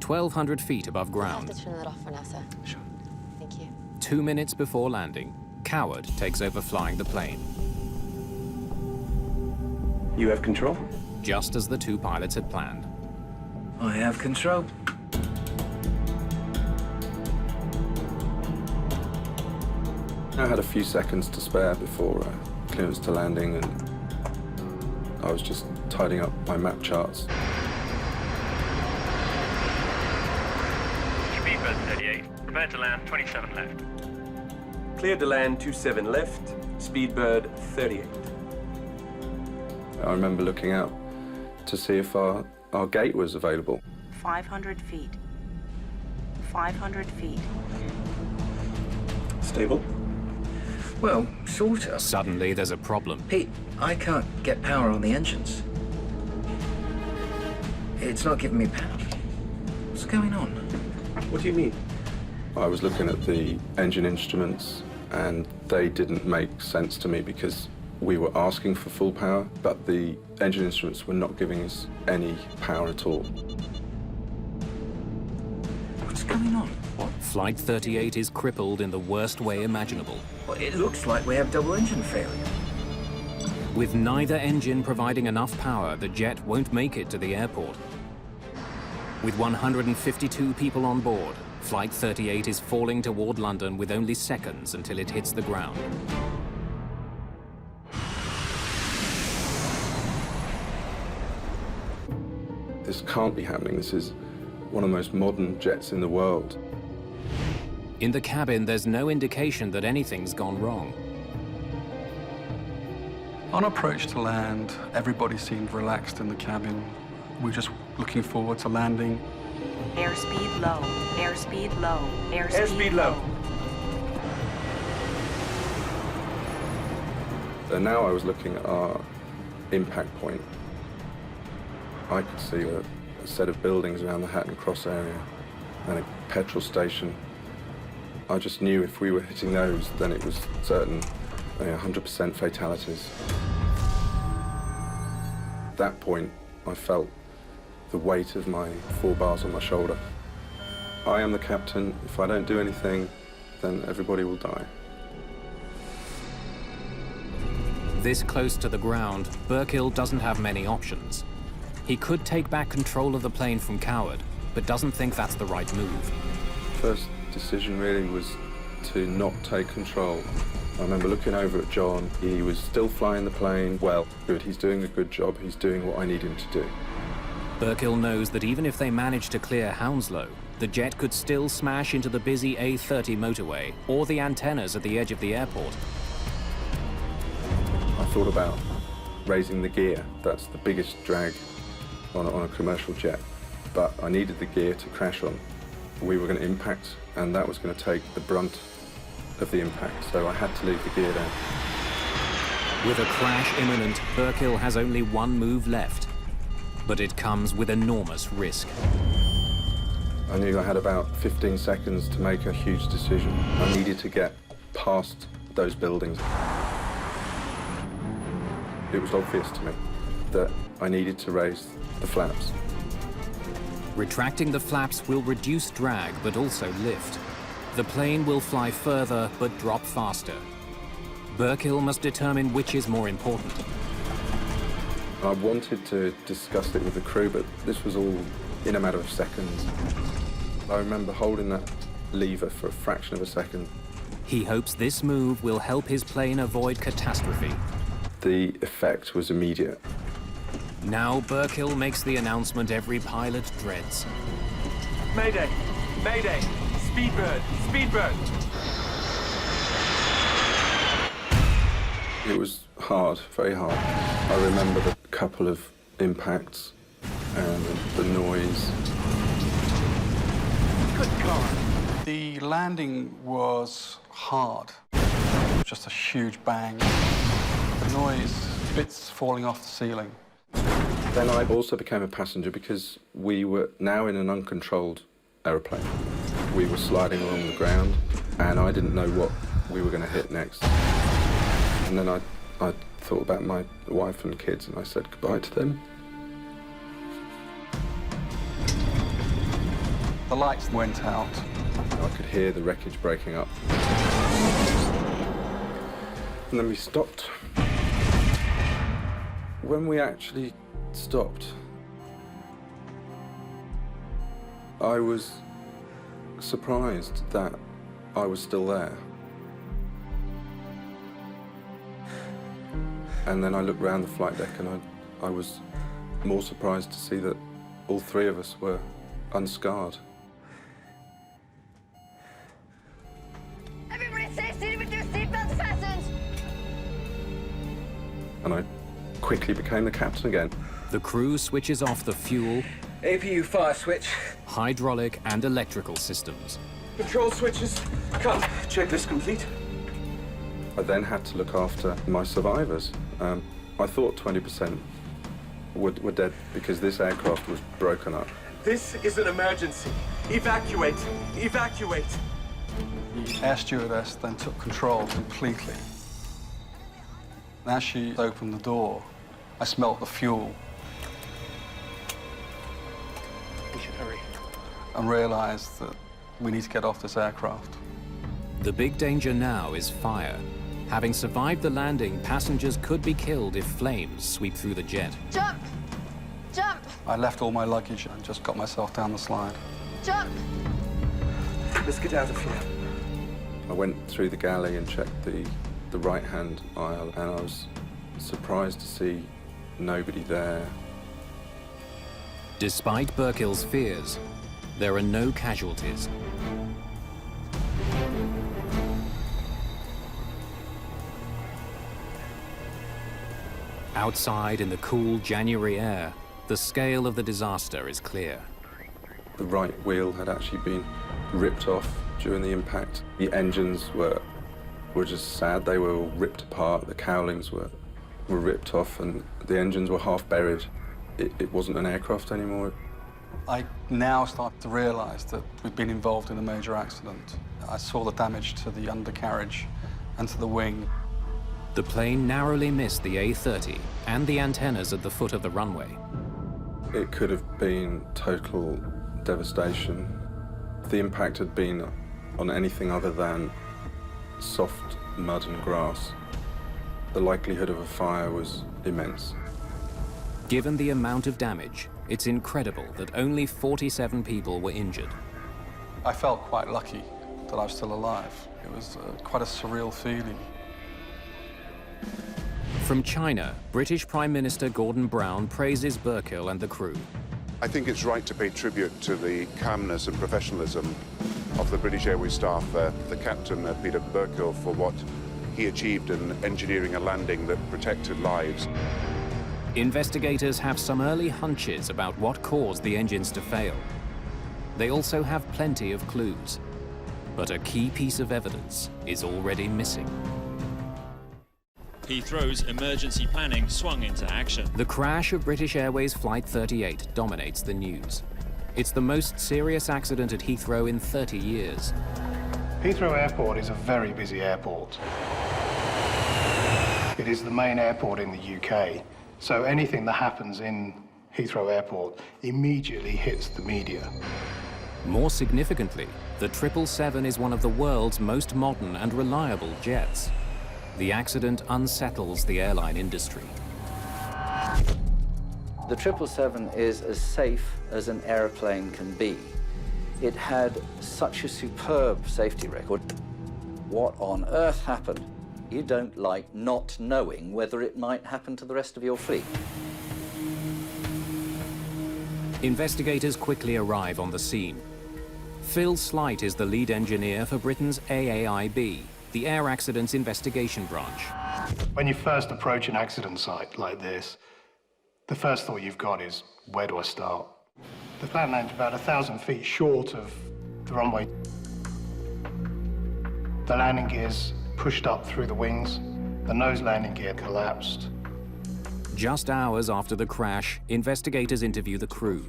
1,200 feet above ground. I'll have to turn that off for now, sir. Sure. Thank you. 2 minutes before landing, Coward takes over flying the plane. You have control? Just as the two pilots had planned. I have control. I had a few seconds to spare before clearance to landing, and I was just tidying up my map charts. Speedbird 38, prepare to land 27 left. Cleared to land 27 left, Speedbird 38. I remember looking out to see if our gate was available. 500 feet. 500 feet. Stable? Well, sort of. Suddenly, there's a problem. Pete, I can't get power on the engines. It's not giving me power. What's going on? What do you mean? I was looking at the engine instruments and they didn't make sense to me because we were asking for full power, but the engine instruments were not giving us any power at all. What's going on? What? Flight 38 is crippled in the worst way imaginable. Well, it looks like we have double engine failure. With neither engine providing enough power, the jet won't make it to the airport. With 152 people on board, Flight 38 is falling toward London with only seconds until it hits the ground. This can't be happening. This is one of the most modern jets in the world. In the cabin, there's no indication that anything's gone wrong. On approach to land, everybody seemed relaxed in the cabin. We were just looking forward to landing. Airspeed low, airspeed low, airspeed low. And now I was looking at our impact point. I could see a set of buildings around the Hatton Cross area and a petrol station. I just knew if we were hitting those, then it was certain 100% fatalities. At that point, I felt the weight of my 4 bars on my shoulder. I am the captain. If I don't do anything, then everybody will die. This close to the ground, Burkill doesn't have many options. He could take back control of the plane from Coward, but doesn't think that's the right move. First decision really was to not take control. I remember looking over at John. He was still flying the plane well. Good, he's doing a good job. He's doing what I need him to do. Burkill knows that even if they manage to clear Hounslow, the jet could still smash into the busy A30 motorway or the antennas at the edge of the airport. I thought about raising the gear. That's the biggest drag on a commercial jet. But I needed the gear to crash on. We were going to impact, and that was going to take the brunt of the impact, so I had to leave the gear down. With a crash imminent, Burkill has only one move left, but it comes with enormous risk. I knew I had about 15 seconds to make a huge decision. I needed to get past those buildings. It was obvious to me that I needed to raise the flaps. Retracting the flaps will reduce drag, but also lift. The plane will fly further, but drop faster. Burkill must determine which is more important. I wanted to discuss it with the crew, but this was all in a matter of seconds. I remember holding that lever for a fraction of a second. He hopes this move will help his plane avoid catastrophe. The effect was immediate. Now Burkill makes the announcement every pilot dreads. Mayday! Mayday! Speedbird! Speedbird! It was hard, very hard. I remember the couple of impacts and the noise. Good God! The landing was hard. Just a huge bang. The noise, bits falling off the ceiling. Then I also became a passenger because we were now in an uncontrolled aeroplane. We were sliding along the ground and I didn't know what we were going to hit next. And then I thought about my wife and kids and I said goodbye to them. The lights went out. I could hear the wreckage breaking up. And then we stopped. When we actually stopped, I was surprised that I was still there. And then I looked around the flight deck and I was more surprised to see that all 3 of us were unscarred. Everybody stay seated with your seatbelts fastened! And I quickly became the captain again. The crew switches off the fuel, APU fire switch. hydraulic and electrical systems. Control switches. Cut. Checklist complete. I then had to look after my survivors. I thought 20% were dead because this aircraft was broken up. This is an emergency. Evacuate! Evacuate! The air stewardess then took control completely. And as she opened the door, I smelt the fuel. We should hurry. And realized that we need to get off this aircraft. The big danger now is fire. Having survived the landing, passengers could be killed if flames sweep through the jet. Jump! Jump! I left all my luggage and just got myself down the slide. Jump! Let's get out of here. I went through the galley and checked the right-hand aisle, and I was surprised to see nobody there. Despite Burkill's fears, there are no casualties. Outside in the cool January air, the scale of the disaster is clear. The right wheel had actually been ripped off during the impact. The engines were just sad. They were all ripped apart. The cowlings were ripped off, and the engines were half buried. It wasn't an aircraft anymore. I now start to realize that we've been involved in a major accident. I saw the damage to the undercarriage and to the wing. The plane narrowly missed the A-30 and the antennas at the foot of the runway. It could have been total devastation. If the impact had been on anything other than soft mud and grass, the likelihood of a fire was immense. Given the amount of damage, it's incredible that only 47 people were injured. I felt quite lucky that I was still alive. It was quite a surreal feeling. From China, British Prime Minister Gordon Brown praises Burkill and the crew. I think it's right to pay tribute to the calmness and professionalism of the British Airways staff, the captain, Peter Burkill, for what he achieved in engineering a landing that protected lives. Investigators have some early hunches about what caused the engines to fail. They also have plenty of clues, but a key piece of evidence is already missing. Heathrow's emergency planning swung into action. The crash of British Airways Flight 38 dominates the news. It's the most serious accident at Heathrow in 30 years. Heathrow Airport is a very busy airport. It is the main airport in the UK, so anything that happens in Heathrow Airport immediately hits the media. More significantly, the 777 is one of the world's most modern and reliable jets. The accident unsettles the airline industry. The 777 is as safe as an airplane can be. It had such a superb safety record. What on earth happened? You don't like not knowing whether it might happen to the rest of your fleet. Investigators quickly arrive on the scene. Phil Slight is the lead engineer for Britain's AAIB, the Air Accidents Investigation Branch. When you first approach an accident site like this, the first thought you've got is, where do I start? The plane landed about 1,000 feet short of the runway. The landing gears pushed up through the wings. The nose landing gear collapsed. Just hours after the crash, investigators interview the crew.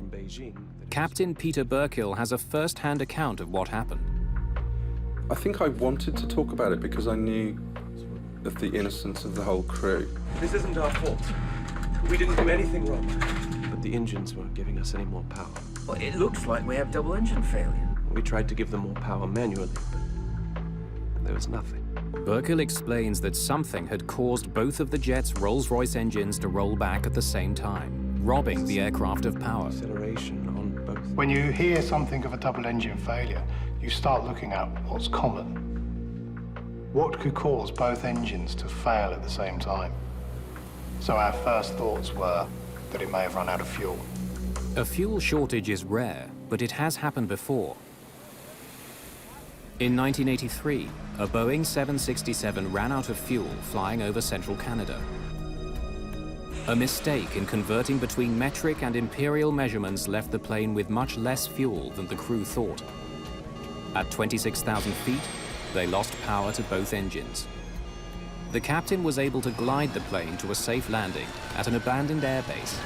Captain Peter Burkill has a first-hand account of what happened. I think I wanted to talk about it because I knew of the innocence of the whole crew. This isn't our fault. We didn't do anything wrong. But the engines weren't giving us any more power. Well, it looks like we have double engine failure. We tried to give them more power manually, but there was nothing. Burkill explains that something had caused both of the jet's Rolls-Royce engines to roll back at the same time, robbing the aircraft of power. Acceleration on both. When you hear something of a double engine failure, you start looking at what's common. What could cause both engines to fail at the same time? So our first thoughts were that it may have run out of fuel. A fuel shortage is rare, but it has happened before. In 1983, a Boeing 767 ran out of fuel flying over central Canada. A mistake in converting between metric and imperial measurements left the plane with much less fuel than the crew thought. At 26,000 feet, they lost power to both engines. The captain was able to glide the plane to a safe landing at an abandoned airbase.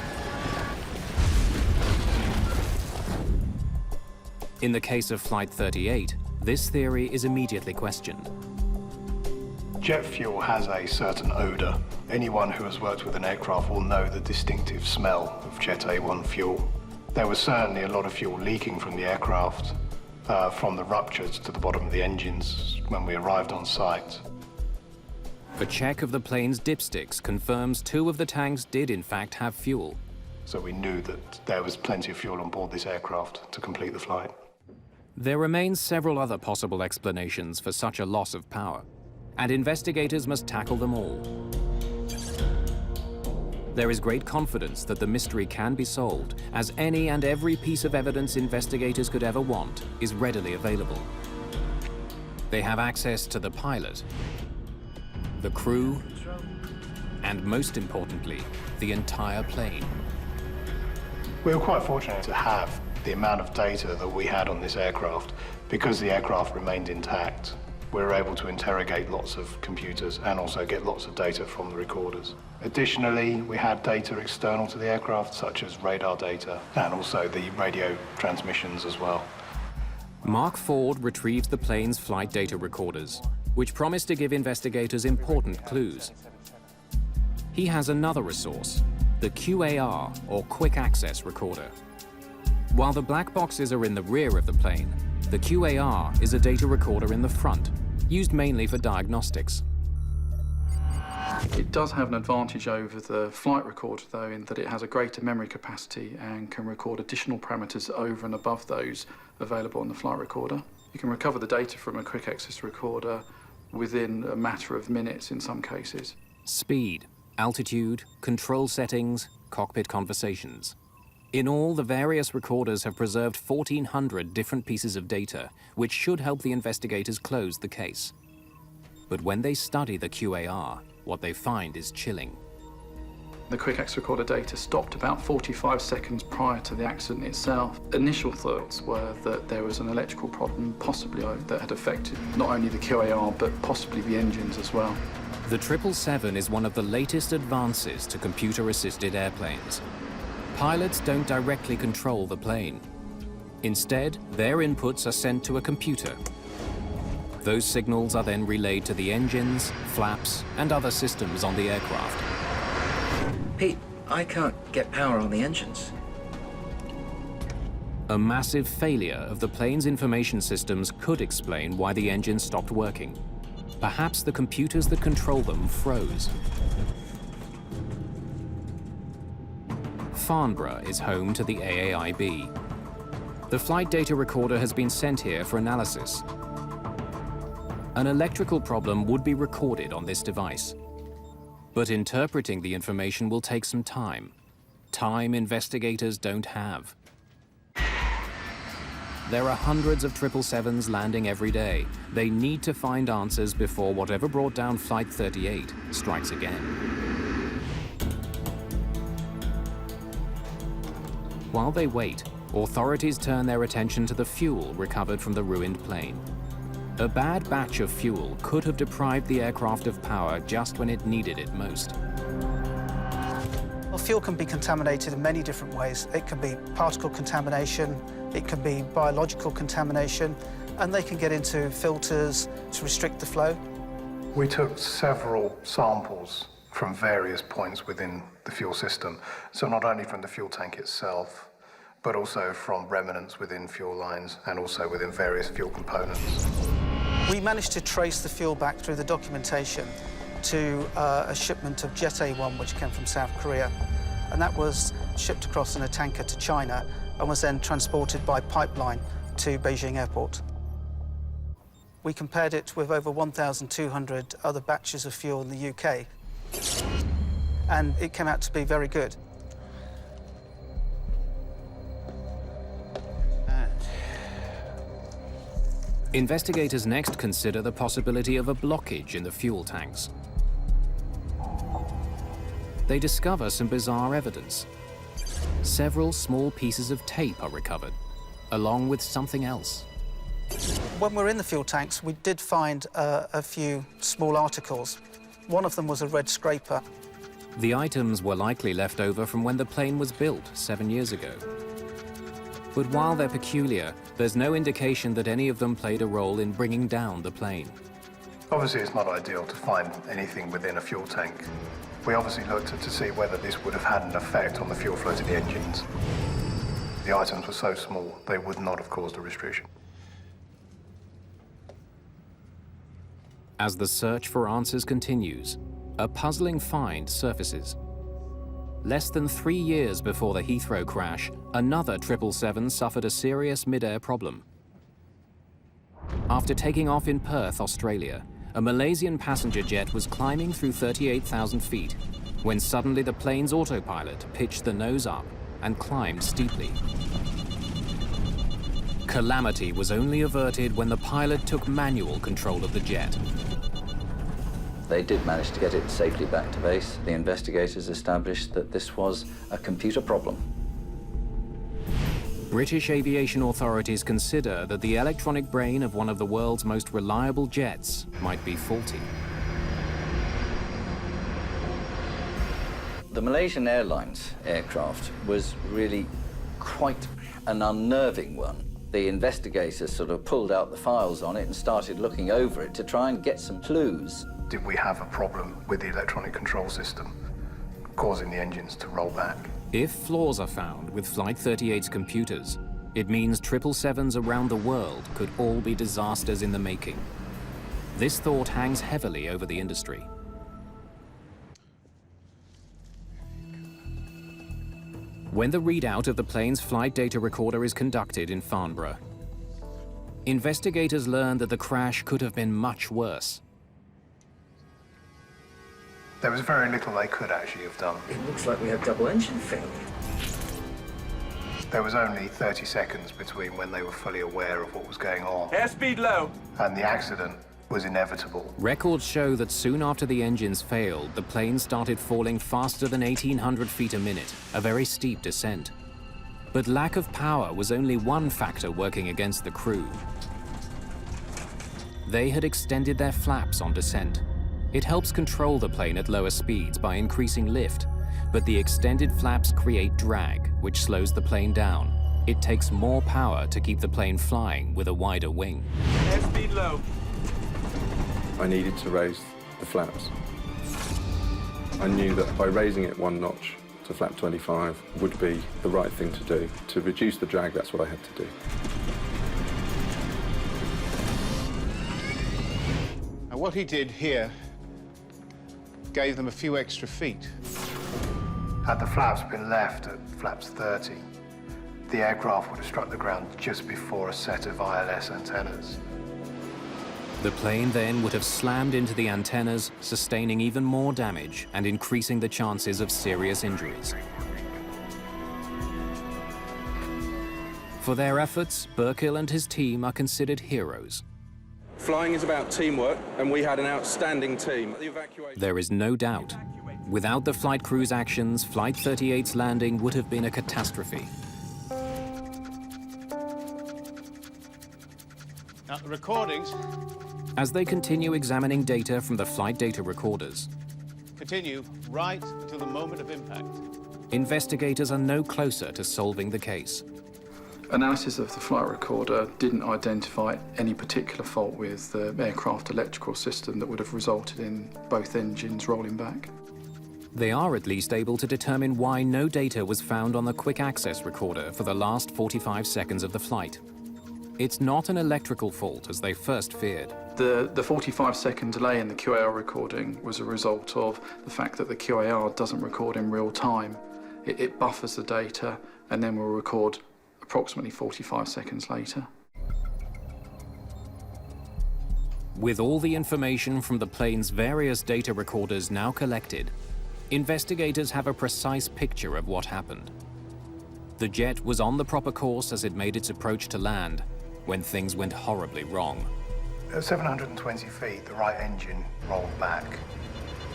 In the case of Flight 38, this theory is immediately questioned. Jet fuel has a certain odor. Anyone who has worked with an aircraft will know the distinctive smell of Jet A1 fuel. There was certainly a lot of fuel leaking from the aircraft, from the ruptures to the bottom of the engines when we arrived on site. A check of the plane's dipsticks confirms 2 of the tanks did in fact have fuel. So we knew that there was plenty of fuel on board this aircraft to complete the flight. There remains several other possible explanations for such a loss of power, and investigators must tackle them all. There is great confidence that the mystery can be solved, as any and every piece of evidence investigators could ever want is readily available. They have access to the pilot, the crew, and most importantly, the entire plane. We were quite fortunate to have the amount of data that we had on this aircraft. Because the aircraft remained intact, we were able to interrogate lots of computers and also get lots of data from the recorders. Additionally, we had data external to the aircraft, such as radar data and also the radio transmissions as well. Mark Ford retrieves the plane's flight data recorders, which promise to give investigators important clues. He has another resource, the QAR, or Quick Access Recorder. While the black boxes are in the rear of the plane, the QAR is a data recorder in the front, used mainly for diagnostics. It does have an advantage over the flight recorder, though, in that it has a greater memory capacity and can record additional parameters over and above those available on the flight recorder. You can recover the data from a quick access recorder within a matter of minutes in some cases. Speed, altitude, control settings, cockpit conversations. In all, the various recorders have preserved 1,400 different pieces of data, which should help the investigators close the case. But when they study the QAR, what they find is chilling. The quick access recorder data stopped about 45 seconds prior to the accident itself. Initial thoughts were that there was an electrical problem, possibly that had affected not only the QAR, but possibly the engines as well. The 777 is one of the latest advances to computer-assisted airplanes. Pilots don't directly control the plane. Instead, their inputs are sent to a computer. Those signals are then relayed to the engines, flaps, and other systems on the aircraft. Pete, I can't get power on the engines. A massive failure of the plane's information systems could explain why the engines stopped working. Perhaps the computers that control them froze. Farnborough is home to the AAIB. The flight data recorder has been sent here for analysis. An electrical problem would be recorded on this device. But interpreting the information will take some time. Time investigators don't have. There are hundreds of 777s landing every day. They need to find answers before whatever brought down Flight 38 strikes again. While they wait, authorities turn their attention to the fuel recovered from the ruined plane. A bad batch of fuel could have deprived the aircraft of power just when it needed it most. Well, fuel can be contaminated in many different ways. It can be particle contamination, it can be biological contamination, and they can get into filters to restrict the flow. We took several samples from various points within the fuel system. So not only from the fuel tank itself, but also from remnants within fuel lines and also within various fuel components. We managed to trace the fuel back through the documentation to a shipment of Jet A1, which came from South Korea. And that was shipped across in a tanker to China and was then transported by pipeline to Beijing Airport. We compared it with over 1,200 other batches of fuel in the UK, and it came out to be very good. Investigators next consider the possibility of a blockage in the fuel tanks. They discover some bizarre evidence. Several small pieces of tape are recovered, along with something else. When we were in the fuel tanks, we did find a few small articles. One of them was a red scraper. The items were likely left over from when the plane was built 7 years ago. But while they're peculiar, there's no indication that any of them played a role in bringing down the plane. Obviously, it's not ideal to find anything within a fuel tank. We obviously looked to see whether this would have had an effect on the fuel flow to the engines. The items were so small, they would not have caused a restriction. As the search for answers continues, a puzzling find surfaces. Less than 3 years before the Heathrow crash, another 777 suffered a serious mid-air problem. After taking off in Perth, Australia, a Malaysian passenger jet was climbing through 38,000 feet when suddenly the plane's autopilot pitched the nose up and climbed steeply. Calamity was only averted when the pilot took manual control of the jet. They did manage to get it safely back to base. The investigators established that this was a computer problem. British aviation authorities consider that the electronic brain of one of the world's most reliable jets might be faulty. The Malaysian Airlines aircraft was really quite an unnerving one. The investigators sort of pulled out the files on it and started looking over it to try and get some clues. Did we have a problem with the electronic control system causing the engines to roll back? If flaws are found with Flight 38's computers, it means 777s around the world could all be disasters in the making. This thought hangs heavily over the industry. When the readout of the plane's flight data recorder is conducted in Farnborough, investigators learn that the crash could have been much worse. There was very little they could actually have done. It looks like we have double engine failure. There was only 30 seconds between when they were fully aware of what was going on. Airspeed low. And the accident was inevitable. Records show that soon after the engines failed, the plane started falling faster than 1,800 feet a minute, a very steep descent. But lack of power was only one factor working against the crew. They had extended their flaps on descent. It helps control the plane at lower speeds by increasing lift, but the extended flaps create drag, which slows the plane down. It takes more power to keep the plane flying with a wider wing. Airspeed low. I needed to raise the flaps. I knew that by raising it 1 notch to flap 25 would be the right thing to do. To reduce the drag, that's what I had to do. And what he did here gave them a few extra feet. Had the flaps been left at flaps 30, the aircraft would have struck the ground just before a set of ILS antennas. The plane then would have slammed into the antennas, sustaining even more damage and increasing the chances of serious injuries. For their efforts, Burkill and his team are considered heroes. Flying is about teamwork, and we had an outstanding team. There is no doubt. Without the flight crew's actions, Flight 38's landing would have been a catastrophe. Now, the recordings As they continue examining data from the flight data recorders, continue right until the moment of impact. investigators are no closer to solving the case. Analysis of the flight recorder didn't identify any particular fault with the aircraft electrical system that would have resulted in both engines rolling back. They are at least able to determine why no data was found on the quick access recorder for the last 45 seconds of the flight. It's not an electrical fault as they first feared. The 45-second delay in the QAR recording was a result of the fact that the QAR doesn't record in real time. It buffers the data and then will record approximately 45 seconds later. With all the information from the plane's various data recorders now collected, investigators have a precise picture of what happened. The jet was on the proper course as it made its approach to land when things went horribly wrong. At 720 feet, the right engine rolled back.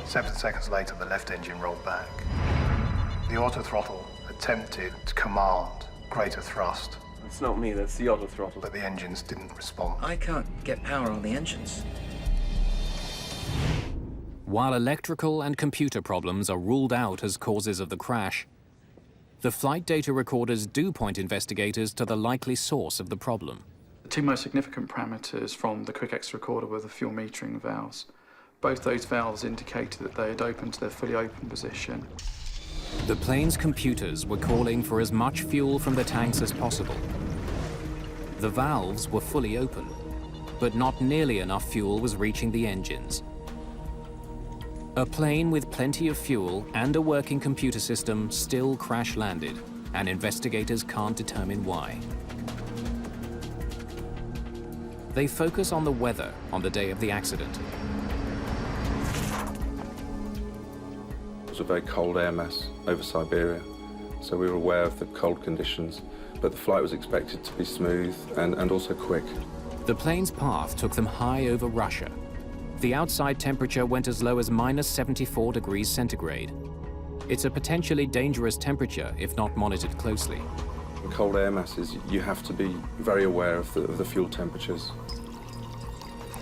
7 seconds later, the left engine rolled back. The autothrottle attempted to command greater thrust. It's not me, that's the autothrottle. But the engines didn't respond. I can't get power on the engines. While electrical and computer problems are ruled out as causes of the crash, The flight data recorders do point investigators to the likely source of the problem. The two most significant parameters from the quick exit recorder were the fuel metering valves. Both those valves indicated that they had opened to their fully open position. The plane's computers were calling for as much fuel from the tanks as possible. The valves were fully open, but not nearly enough fuel was reaching the engines. A plane with plenty of fuel and a working computer system still crash-landed, and investigators can't determine why. They focus on the weather on the day of the accident. It was a very cold air mass over Siberia, so we were aware of the cold conditions, but the flight was expected to be smooth and also quick. The plane's path took them high over Russia. The outside temperature went as low as -74 degrees centigrade. It's a potentially dangerous temperature if not monitored closely. In cold air masses, you have to be very aware of the fuel temperatures.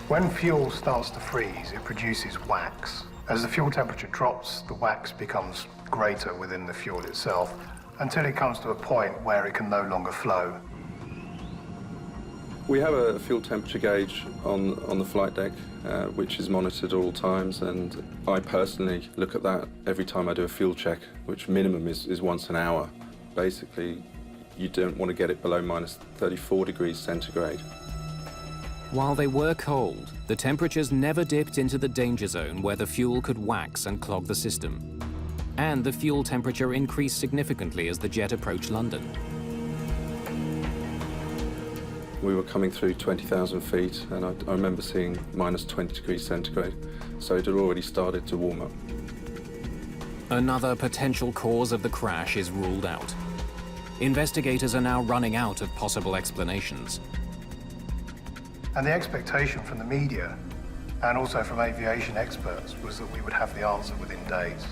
When fuel starts to freeze, it produces wax. As the fuel temperature drops, the wax becomes greater within the fuel itself until it comes to a point where it can no longer flow. We have a fuel temperature gauge on the flight deck, which is monitored at all times, and I personally look at that every time I do a fuel check, which minimum is once an hour. Basically, you don't want to get it below -34 degrees centigrade. While they were cold, the temperatures never dipped into the danger zone where the fuel could wax and clog the system. And the fuel temperature increased significantly as the jet approached London. We were coming through 20,000 feet, and I remember seeing -20 degrees centigrade, so it had already started to warm up. Another potential cause of the crash is ruled out. Investigators are now running out of possible explanations. And the expectation from the media and also from aviation experts was that we would have the answer within days.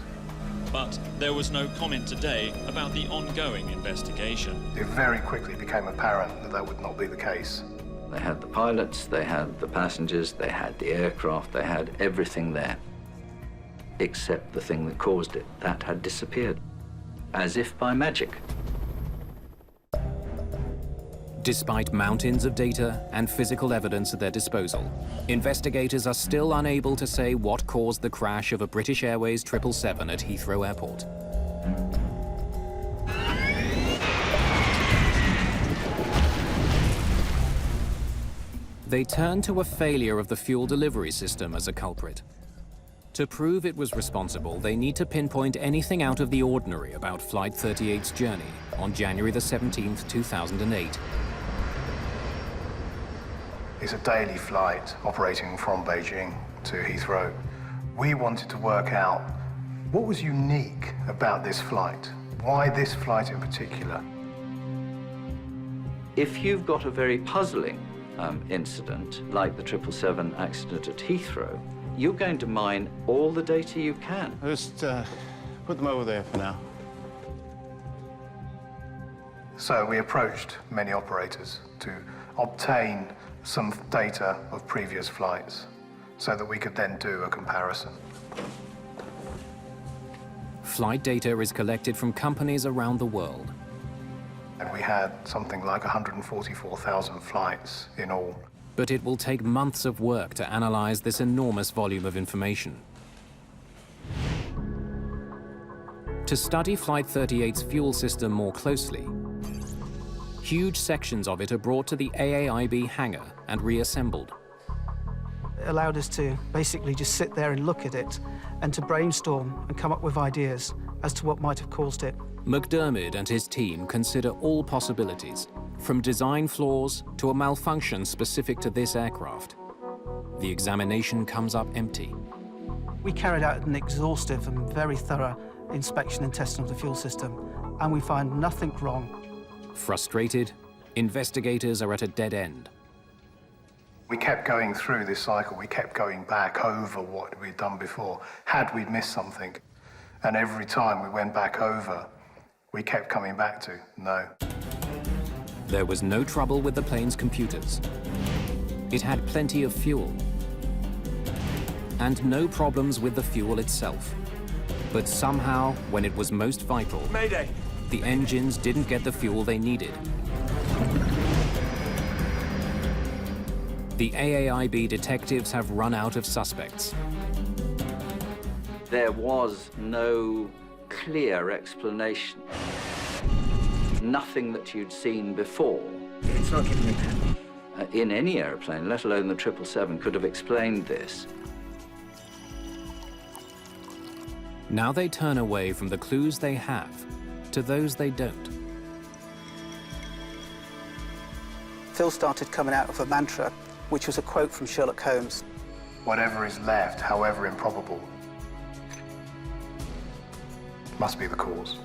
But there was no comment today about the ongoing investigation. It very quickly became apparent that that would not be the case. They had the pilots, they had the passengers, they had the aircraft, they had everything there, except the thing that caused it. That had disappeared, as if by magic. Despite mountains of data and physical evidence at their disposal, investigators are still unable to say what caused the crash of a British Airways 777 at Heathrow Airport. They turn to a failure of the fuel delivery system as a culprit. To prove it was responsible, they need to pinpoint anything out of the ordinary about Flight 38's journey on January the 17th, 2008. It's a daily flight operating from Beijing to Heathrow. We wanted to work out what was unique about this flight. Why this flight in particular? If you've got a very puzzling incident, like the 777 accident at Heathrow, you're going to mine all the data you can. I'll just put them over there for now. So we approached many operators to obtain some data of previous flights so that we could then do a comparison. Flight data is collected from companies around the world. And we had something like 144,000 flights in all. But it will take months of work to analyze this enormous volume of information. To study Flight 38's fuel system more closely, huge sections of it are brought to the AAIB hangar and reassembled. It allowed us to basically just sit there and look at it and to brainstorm and come up with ideas as to what might have caused it. McDermott and his team consider all possibilities, from design flaws to a malfunction specific to this aircraft. The examination comes up empty. We carried out an exhaustive and very thorough inspection and testing of the fuel system, and we find nothing wrong. Frustrated, investigators are at a dead end. We kept going through this cycle. We kept going back over what we'd done before. Had we missed something? And every time we went back over, we kept coming back to no. There was no trouble with the plane's computers. It had plenty of fuel. And no problems with the fuel itself. But somehow, when it was most vital... Mayday! the engines didn't get the fuel they needed. The AAIB detectives have run out of suspects. There was no clear explanation. Nothing that you'd seen before. It's not giving me power. In any airplane, let alone the 777, could have explained this. Now they turn away from the clues they have to those they don't. Phil started coming out of a mantra, which was a quote from Sherlock Holmes. Whatever is left, however improbable, must be the cause.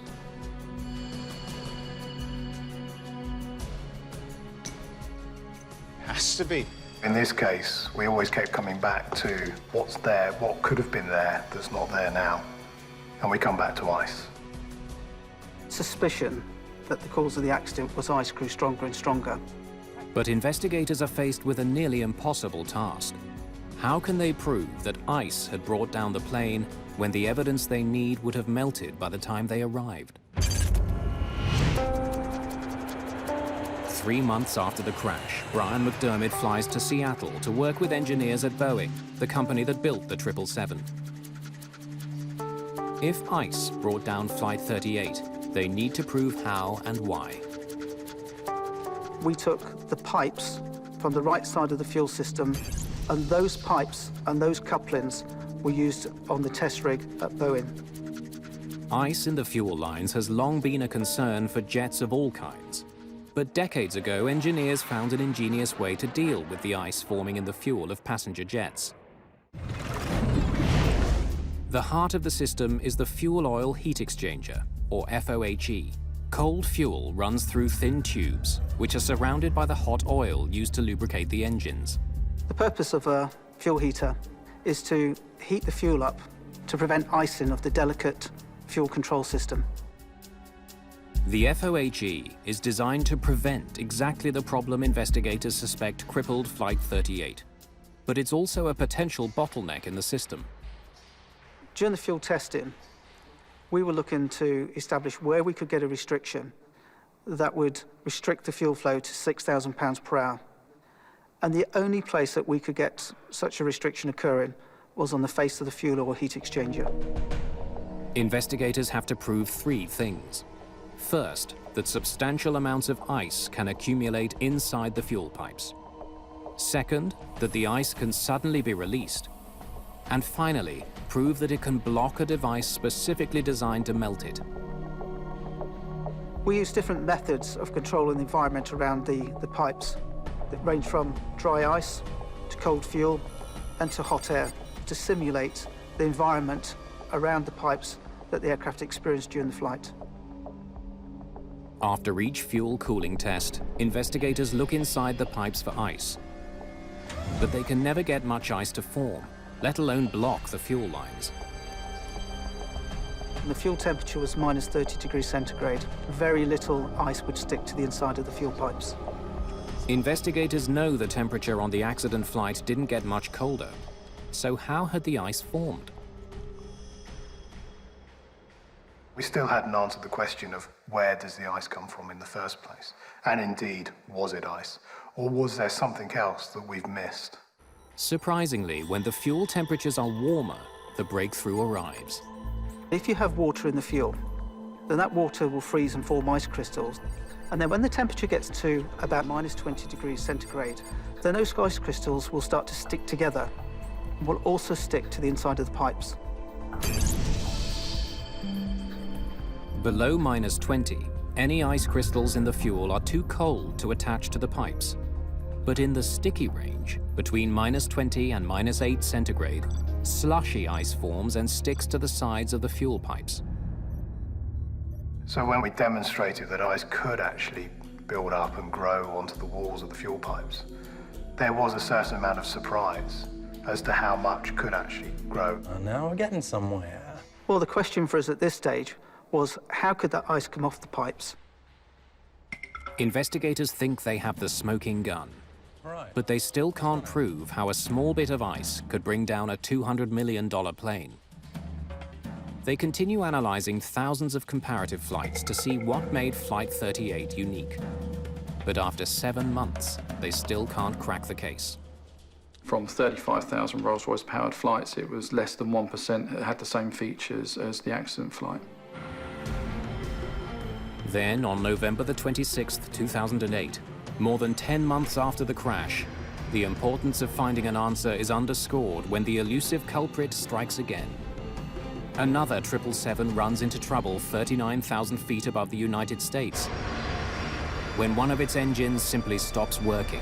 Has to be. In this case, we always kept coming back to what's there, what could have been there that's not there now. And we come back to ice. Suspicion that the cause of the accident was ice grew stronger and stronger. But investigators are faced with a nearly impossible task. How can they prove that ice had brought down the plane when the evidence they need would have melted by the time they arrived? 3 months after the crash, Brian McDermott flies to Seattle to work with engineers at Boeing, the company that built the 777. If ice brought down Flight 38, they need to prove how and why. We took the pipes from the right side of the fuel system, and those pipes and those couplings were used on the test rig at Boeing. Ice in the fuel lines has long been a concern for jets of all kinds. But decades ago, engineers found an ingenious way to deal with the ice forming in the fuel of passenger jets. The heart of the system is the fuel oil heat exchanger, or FOHE. Cold fuel runs through thin tubes, which are surrounded by the hot oil used to lubricate the engines. The purpose of a fuel heater is to heat the fuel up to prevent icing of the delicate fuel control system. The FOHE is designed to prevent exactly the problem investigators suspect crippled Flight 38. But it's also a potential bottleneck in the system. During the fuel testing, we were looking to establish where we could get a restriction that would restrict the fuel flow to 6,000 pounds per hour. And the only place that we could get such a restriction occurring was on the face of the fuel oil heat exchanger. Investigators have to prove 3 things. First, that substantial amounts of ice can accumulate inside the fuel pipes. Second, that the ice can suddenly be released. And finally, prove that it can block a device specifically designed to melt it. We use different methods of controlling the environment around the pipes that range from dry ice to cold fuel and to hot air to simulate the environment around the pipes that the aircraft experienced during the flight. After each fuel cooling test, investigators look inside the pipes for ice. But they can never get much ice to form, let alone block the fuel lines. And the fuel temperature was minus 30 degrees centigrade. Very little ice would stick to the inside of the fuel pipes. Investigators know the temperature on the accident flight didn't get much colder. So how had the ice formed? We still hadn't answered the question of where does the ice come from in the first place? And indeed, was it ice? Or was there something else that we've missed? Surprisingly, when the fuel temperatures are warmer, the breakthrough arrives. If you have water in the fuel, then that water will freeze and form ice crystals. And then when the temperature gets to about minus 20 degrees centigrade, then those ice crystals will start to stick together and will also stick to the inside of the pipes. Below minus 20, any ice crystals in the fuel are too cold to attach to the pipes. But in the sticky range, between minus 20 and minus 8 centigrade, slushy ice forms and sticks to the sides of the fuel pipes. So when we demonstrated that ice could actually build up and grow onto the walls of the fuel pipes, there was a certain amount of surprise as to how much could actually grow. Now we're getting somewhere. Well, the question for us at this stage was, how could that ice come off the pipes? Investigators think they have the smoking gun. But they still can't prove how a small bit of ice could bring down a $200 million plane. They continue analyzing thousands of comparative flights to see what made Flight 38 unique. But after 7 months, they still can't crack the case. From 35,000 Rolls-Royce powered flights, it was less than 1% that had the same features as the accident flight. Then, on November the 26th, 2008, more than 10 months after the crash, the importance of finding an answer is underscored when the elusive culprit strikes again. Another 777 runs into trouble 39,000 feet above the United States, when one of its engines simply stops working.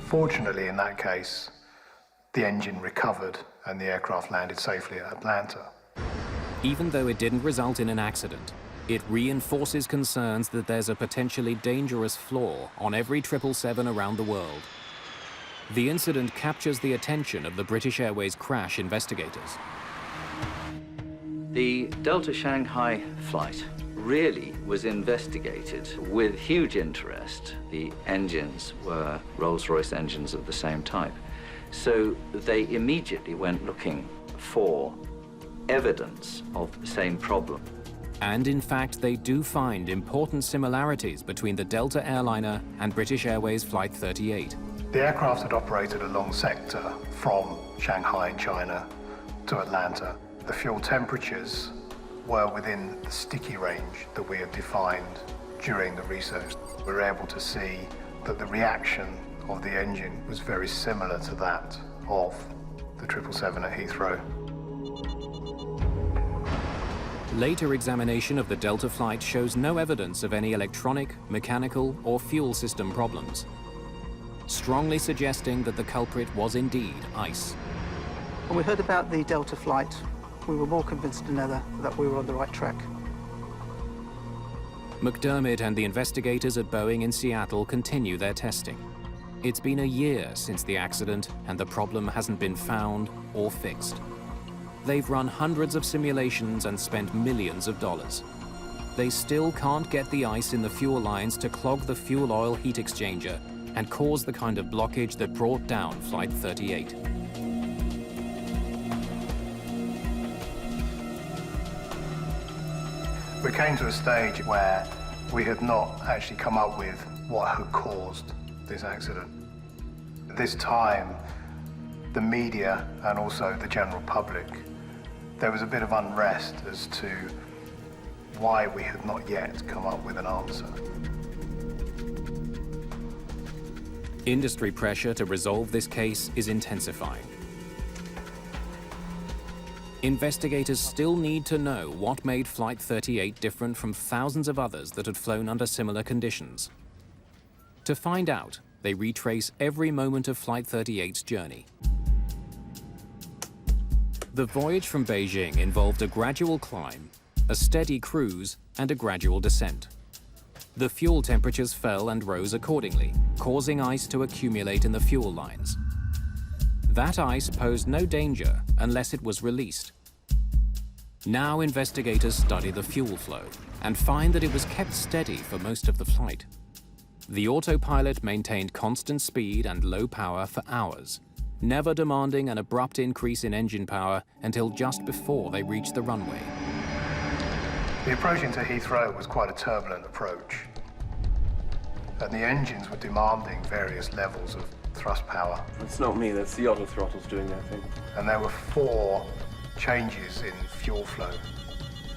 Fortunately, in that case, the engine recovered and the aircraft landed safely at Atlanta. Even though it didn't result in an accident, it reinforces concerns that there's a potentially dangerous flaw on every 777 around the world. The incident captures the attention of the British Airways crash investigators. The Delta Shanghai flight really was investigated with huge interest. The engines were Rolls-Royce engines of the same type. So they immediately went looking for evidence of the same problem. And in fact, they do find important similarities between the Delta airliner and British Airways Flight 38. The aircraft had operated a long sector from Shanghai, China, to Atlanta. The fuel temperatures were within the sticky range that we had defined during the research. We were able to see that the reaction of the engine was very similar to that of the 777 at Heathrow. Later examination of the Delta flight shows no evidence of any electronic, mechanical, or fuel system problems, strongly suggesting that the culprit was indeed ice. When we heard about the Delta flight, we were more convinced than ever that we were on the right track. McDermott and the investigators at Boeing in Seattle continue their testing. It's been a year since the accident, and the problem hasn't been found or fixed. They've run hundreds of simulations and spent millions of dollars. They still can't get the ice in the fuel lines to clog the fuel oil heat exchanger and cause the kind of blockage that brought down Flight 38. We came to a stage where we had not actually come up with what had caused this accident. At this time, the media and also the general public, there was a bit of unrest as to why we had not yet come up with an answer. Industry pressure to resolve this case is intensifying. Investigators still need to know what made Flight 38 different from thousands of others that had flown under similar conditions. To find out, they retrace every moment of Flight 38's journey. The voyage from Beijing involved a gradual climb, a steady cruise, and a gradual descent. The fuel temperatures fell and rose accordingly, causing ice to accumulate in the fuel lines. That ice posed no danger unless it was released. Now investigators study the fuel flow and find that it was kept steady for most of the flight. The autopilot maintained constant speed and low power for hours, never demanding an abrupt increase in engine power until just before they reached the runway. The approach into Heathrow was quite a turbulent approach, and the engines were demanding various levels of thrust power. It's not me, that's the auto throttles doing their thing. And there were 4 changes in fuel flow,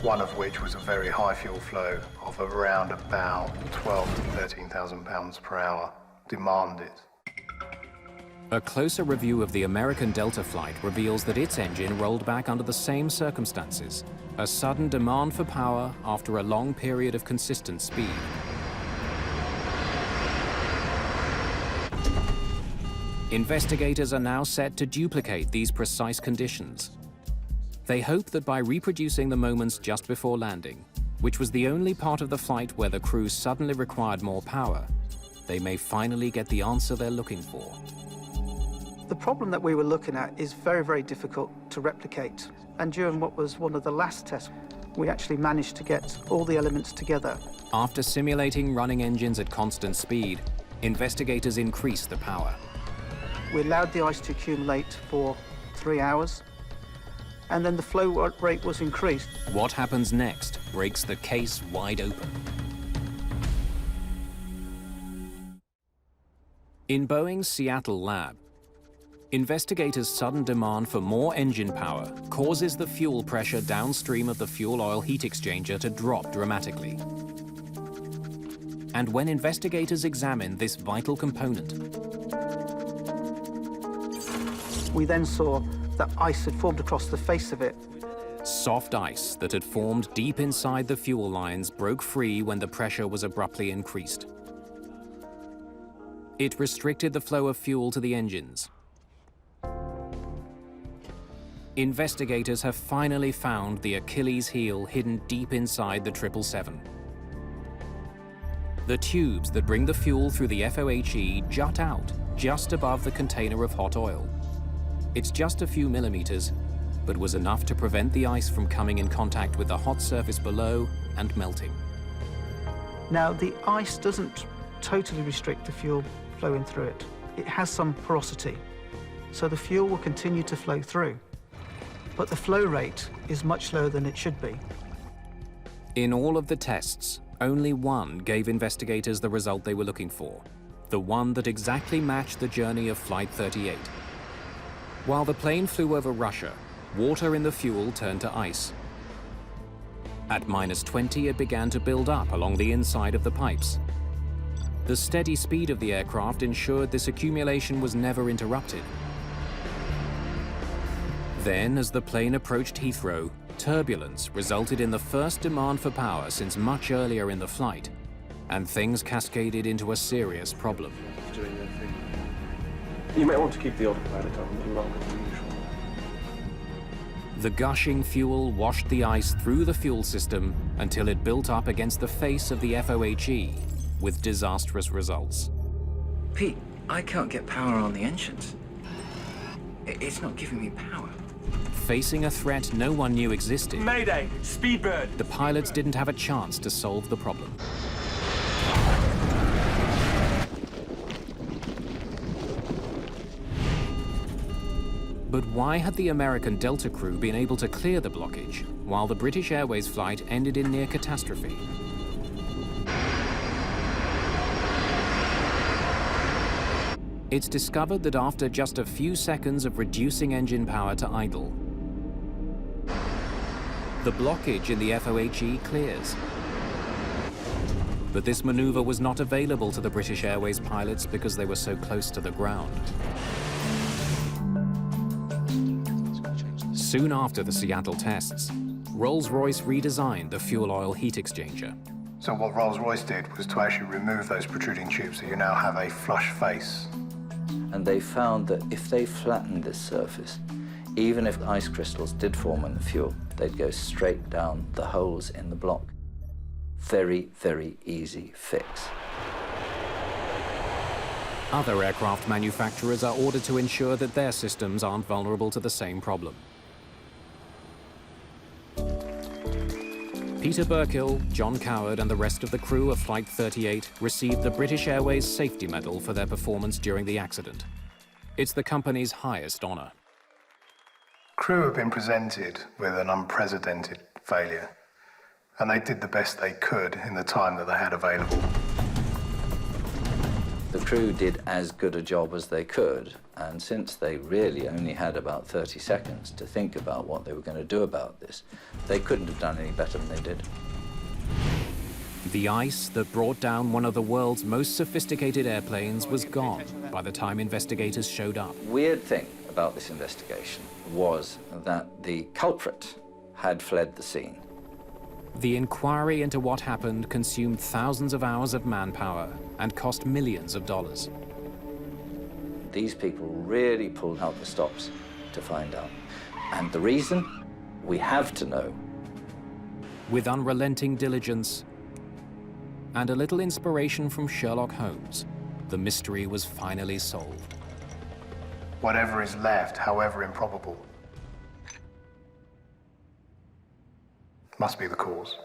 one of which was a very high fuel flow of around about 12,000 to 13,000 pounds per hour demanded. A closer review of the American Delta flight reveals that its engine rolled back under the same circumstances, a sudden demand for power after a long period of consistent speed. Investigators are now set to duplicate these precise conditions. They hope that by reproducing the moments just before landing, which was the only part of the flight where the crew suddenly required more power, they may finally get the answer they're looking for. The problem that we were looking at is very, very difficult to replicate. And during what was one of the last tests, we actually managed to get all the elements together. After simulating running engines at constant speed, investigators increased the power. We allowed the ice to accumulate for 3 hours. and then the flow rate was increased. What happens next breaks the case wide open. In Boeing's Seattle lab, investigators' sudden demand for more engine power causes the fuel pressure downstream of the fuel oil heat exchanger to drop dramatically. And when investigators examine this vital component, we then saw that ice had formed across the face of it. soft ice that had formed deep inside the fuel lines broke free when the pressure was abruptly increased. It restricted the flow of fuel to the engines. Investigators have finally found the Achilles heel hidden deep inside the 777. The tubes that bring the fuel through the FOHE jut out just above the container of hot oil. It's just a few millimeters, but was enough to prevent the ice from coming in contact with the hot surface below and melting. Now, the ice doesn't totally restrict the fuel flowing through it. It has some porosity, so the fuel will continue to flow through. But the flow rate is much lower than it should be. In all of the tests, only one gave investigators the result they were looking for, the one that exactly matched the journey of Flight 38. While the plane flew over Russia, water in the fuel turned to ice. At -20, it began to build up along the inside of the pipes. The steady speed of the aircraft ensured this accumulation was never interrupted. Then, as the plane approached Heathrow, turbulence resulted in the first demand for power since much earlier in the flight, and things cascaded into a serious problem. You might want to keep the autopilot on a little longer than usual. The gushing fuel washed the ice through the fuel system until it built up against the face of the FOHE, with disastrous results. Pete, I can't get power on the engines. It's not giving me power. Facing a threat no one knew existed, Mayday! Speedbird! the pilots didn't have a chance to solve the problem. But why had the American Delta crew been able to clear the blockage, while the British Airways flight ended in near catastrophe? It's discovered that after just a few seconds of reducing engine power to idle, the blockage in the FOHE clears. But this maneuver was not available to the British Airways pilots because they were so close to the ground. Soon after the Seattle tests, Rolls-Royce redesigned the fuel oil heat exchanger. So what Rolls-Royce did was to actually remove those protruding tubes, so you now have a flush face. And they found that if they flattened this surface, even if ice crystals did form in the fuel, they'd go straight down the holes in the block. Very, very easy fix. Other aircraft manufacturers are ordered to ensure that their systems aren't vulnerable to the same problem. Peter Burkill, John Coward, and the rest of the crew of Flight 38 received the British Airways Safety Medal for their performance during the accident. It's the company's highest honor. Crew have been presented with an unprecedented failure, and they did the best they could in the time that they had available. The crew did as good a job as they could, and since they really only had about 30 seconds to think about what they were going to do about this, they couldn't have done any better than they did. The ice that brought down one of the world's most sophisticated airplanes was gone by the time investigators showed up. Weird thing about this investigation was that the culprit had fled the scene. The inquiry into what happened consumed thousands of hours of manpower and cost millions of dollars. These people really pulled out the stops to find out. And the reason? We have to know. With unrelenting diligence and a little inspiration from Sherlock Holmes, the mystery was finally solved. Whatever is left, however improbable, must be the cause.